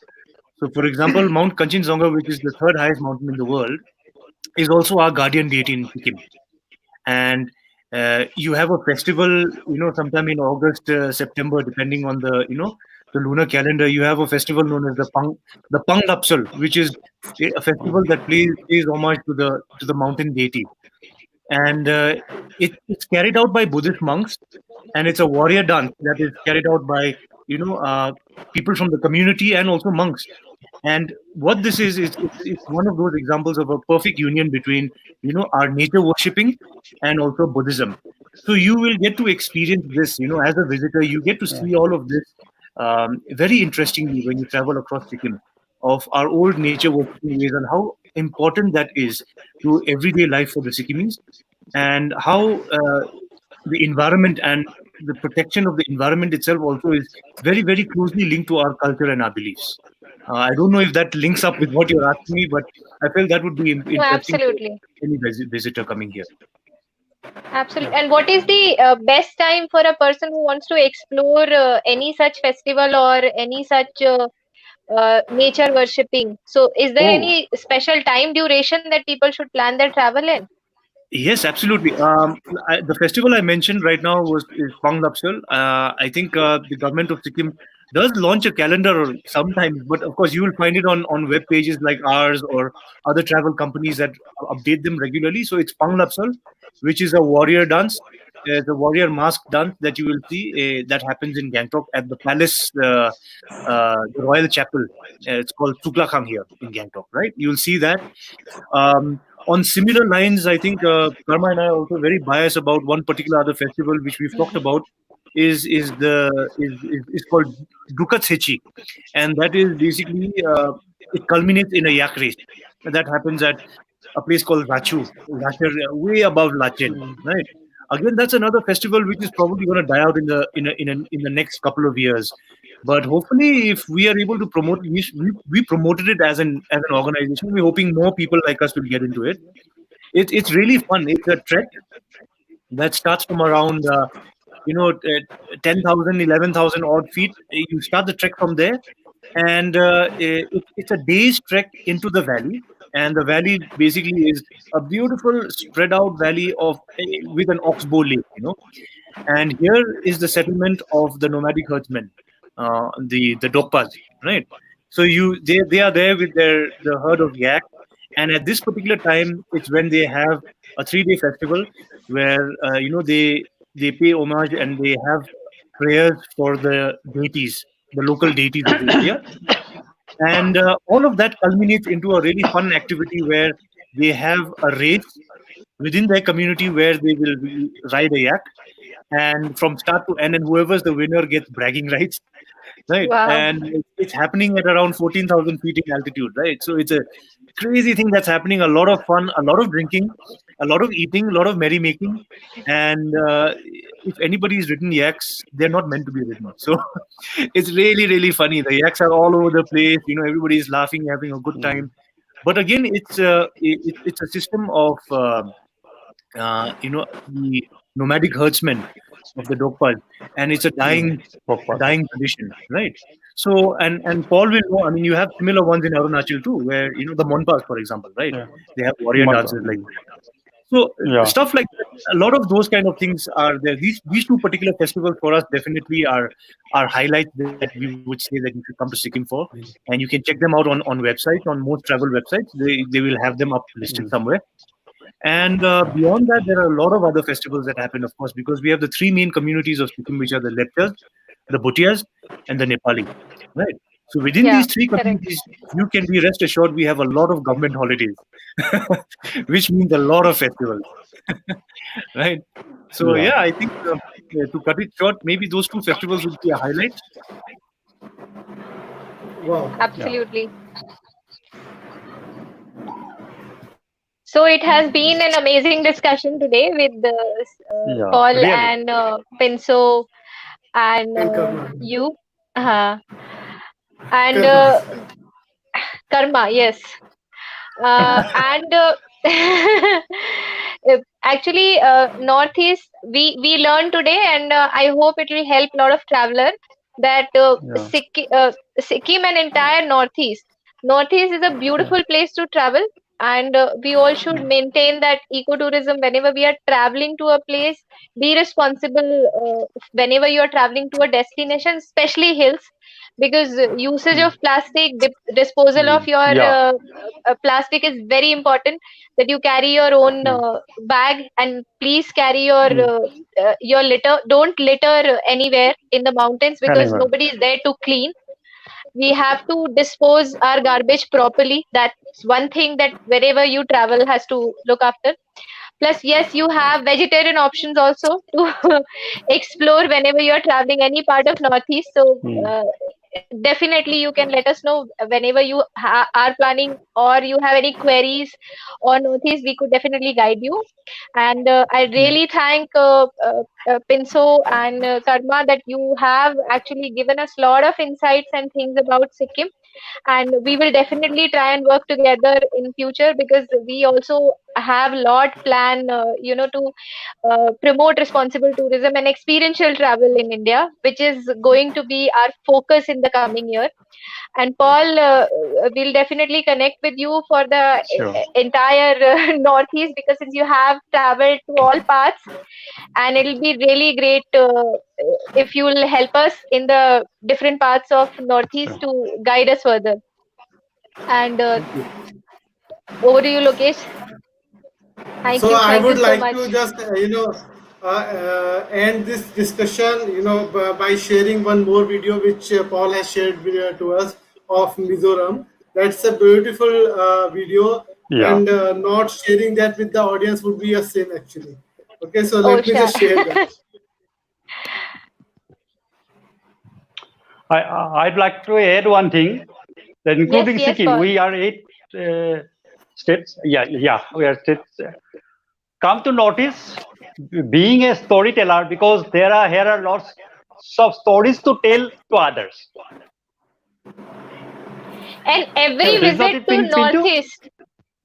So, for example, Mount Kanchenjunga, which is the third highest mountain in the world, is also our guardian deity in Sikkim. And you have a festival, sometime in August, September, depending on the lunar calendar. You have a festival known as the Pang Lapsal, which is a festival that pays homage to the mountain deity. And it's carried out by Buddhist monks, and it's a warrior dance that is carried out by people from the community and also monks. And what this is it's one of those examples of a perfect union between our nature worshipping and also Buddhism. So you will get to experience this, as a visitor. You get to see all of this very interestingly when you travel across Sikkim, of our old nature worshipping ways and how important that is to everyday life for the Sikkimese, and how the environment and the protection of the environment itself also is very, very closely linked to our culture and our beliefs. I don't know if that links up with what you're asking me, but I felt that would be No, interesting for absolutely. any visitor coming here. Absolutely. And what is the best time for a person who wants to explore any such festival or any such nature worshipping? So, is there Oh, any special time duration that people should plan their travel in? yes, absolutely. The festival I mentioned right now is Pang Lapsal. I think the government of Sikkim does launch a calendar sometimes, but of course you will find it on web pages like ours or other travel companies that update them regularly. So it's Pang Lapsal, which is a warrior dance. The warrior mask dance that you will see that happens in Gangtok at the palace, the Royal Chapel. It's called Tuklakhang here in Gangtok, right? You'll see that. On similar lines, I think Karma and I are also very biased about one particular other festival which we've talked about is called Dukatsechi, and that is basically it culminates in a yak race that happens at a place called Rachu, way above Lachen, right? Again, that's another festival which is probably going to die out in the next couple of years. But hopefully, if we are able to promote, we promoted it as an organization. We're hoping more people like us will get into it. It's really fun. It's a trek that starts from around 10,000, 11,000 odd feet. You start the trek from there, and it's a day's trek into the valley. And the valley basically is a beautiful spread out valley of with an oxbow lake, and here is the settlement of the nomadic herdsmen, the Dokpas, right? So they are there with the herd of yak, and at this particular time, it's when they have a 3-day festival where they pay homage and they have prayers for the deities, the local deities of the area, and all of that culminates into a really fun activity where they have a race within their community where they will ride a yak, and from start to end, and whoever's the winner gets bragging rights, right? Wow. And it's happening at around 14,000 feet in altitude, right? So it's a crazy thing that's happening. A lot of fun, a lot of drinking, a lot of eating, a lot of merrymaking, and if anybody's ridden yaks, they're not meant to be ridden. So it's really, really funny. The yaks are all over the place. Everybody's laughing, having a good time. But again, it's a system of the nomadic herdsmen of the Dokpal, and it's a dying tradition, right? So, and Paul will know. I mean, you have similar ones in Arunachal too, where the Monpas, for example, right? Yeah. They have warrior dances like that. So Yeah. stuff like that, a lot of those kind of things are there. These two particular festivals for us definitely are highlights that we would say that you should come to Sikkim for, and you can check them out on websites, on most travel websites. They will have them up listed somewhere. And beyond that, there are a lot of other festivals that happen, of course, because we have the 3 main communities of Sikkim, which are the Lepchas, the Bhutias, and the Nepali, right? So within Yeah, these 3 correct. communities, you can be rest assured we have a lot of government holidays, which means a lot of festivals, right? So Yeah. yeah, I think to cut it short, maybe those 2 festivals would be a highlight. Wow. Absolutely. So it has been an amazing discussion today with Yeah. Paul Really. and Pinso and And Karma. you. Uh, and Karma. Karma, yes. And actually, Northeast, we learned today, and I hope it will help a lot of traveler that Yeah. Sikkim and entire Northeast is a beautiful place to travel, and we all should maintain that ecotourism whenever we are traveling to a place. Be responsible whenever you are traveling to a destination, especially hills, because usage of plastic, disposal of your Yeah. plastic is very important. That you carry your own bag, and please carry your litter. Don't litter anywhere in the mountains because Anywhere. nobody is there to clean. We have to dispose our garbage properly. That's one thing that wherever you travel has to look after. Plus, yes, you have vegetarian options also to explore whenever you're traveling any part of Northeast. So, definitely you can let us know whenever you are planning or you have any queries on Northeast. We could definitely guide you. And I really thank Pinso and Karma that you have actually given us a lot of insights and things about Sikkim, and we will definitely try and work together in future, because we also have lot plan to promote responsible tourism and experiential travel in India, which is going to be our focus in the coming year. And Paul, we'll definitely connect with you for the Sure. entire Northeast, because since you have traveled to all parts, and it'll be really great if you will help us in the different parts of Northeast to guide us further. And over to you, Lokesh. Thank So you. I Thank you would so like much. to just end this discussion by sharing one more video which Paul has shared to us of Mizoram. That's a beautiful video, Yeah. and not sharing that with the audience would be a sin actually. Okay, so Oh, let me sure. just share that. I'd like to add one thing, that including Yes, Sikkim, Paul. we are 8 states. Yeah, we are states. Come to notice, being a storyteller, because here are lots of stories to tell to others. And every Is not visit it, to Pinto? Northeast.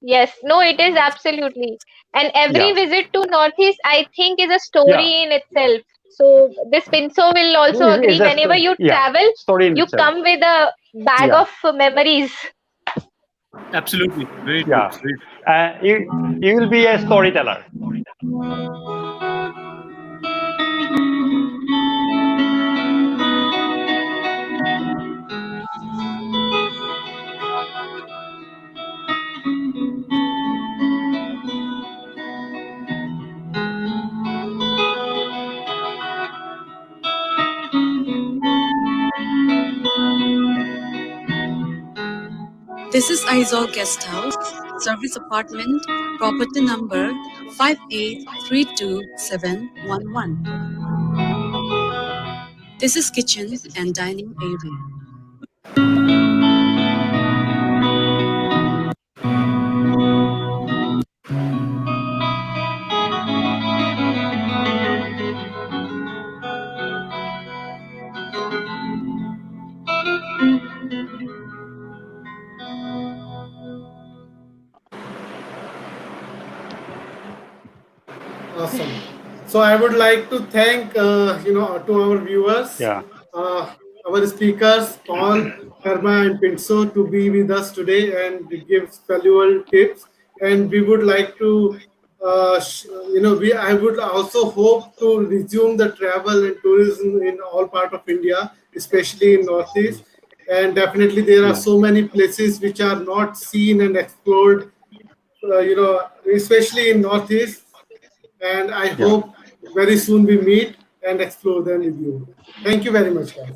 Yes, no, it is absolutely. And every Yeah, visit to Northeast, I think, is a yeah. story in itself. So this Pinso will also agree. Is a Whenever you yeah, travel, story in you itself. come with a bag Yeah, of memories. Absolutely. Very true. yeah. You will be a storyteller. This is Aizol Guest House, Service Apartment, property number 5832711. This is kitchen and dining area. Awesome. So I would like to thank to our viewers, Yeah, uh, our speakers Paul, Karma, and Pinso to be with us today and give valuable tips. And we would like to, we I would also hope to resume the travel and tourism in all part of India, especially in Northeast. And definitely there are yeah, so many places which are not seen and explored, especially in Northeast, and I yeah. hope very soon we meet and explore them with you. Thank you very much, guys.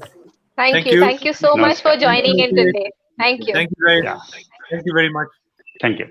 Thank Thank you. you. Thank you so much Namaskar. for Thank you, joining in Lokesh. today. Thank you. Thank you, guys. Yeah, Thank you very much. thank you.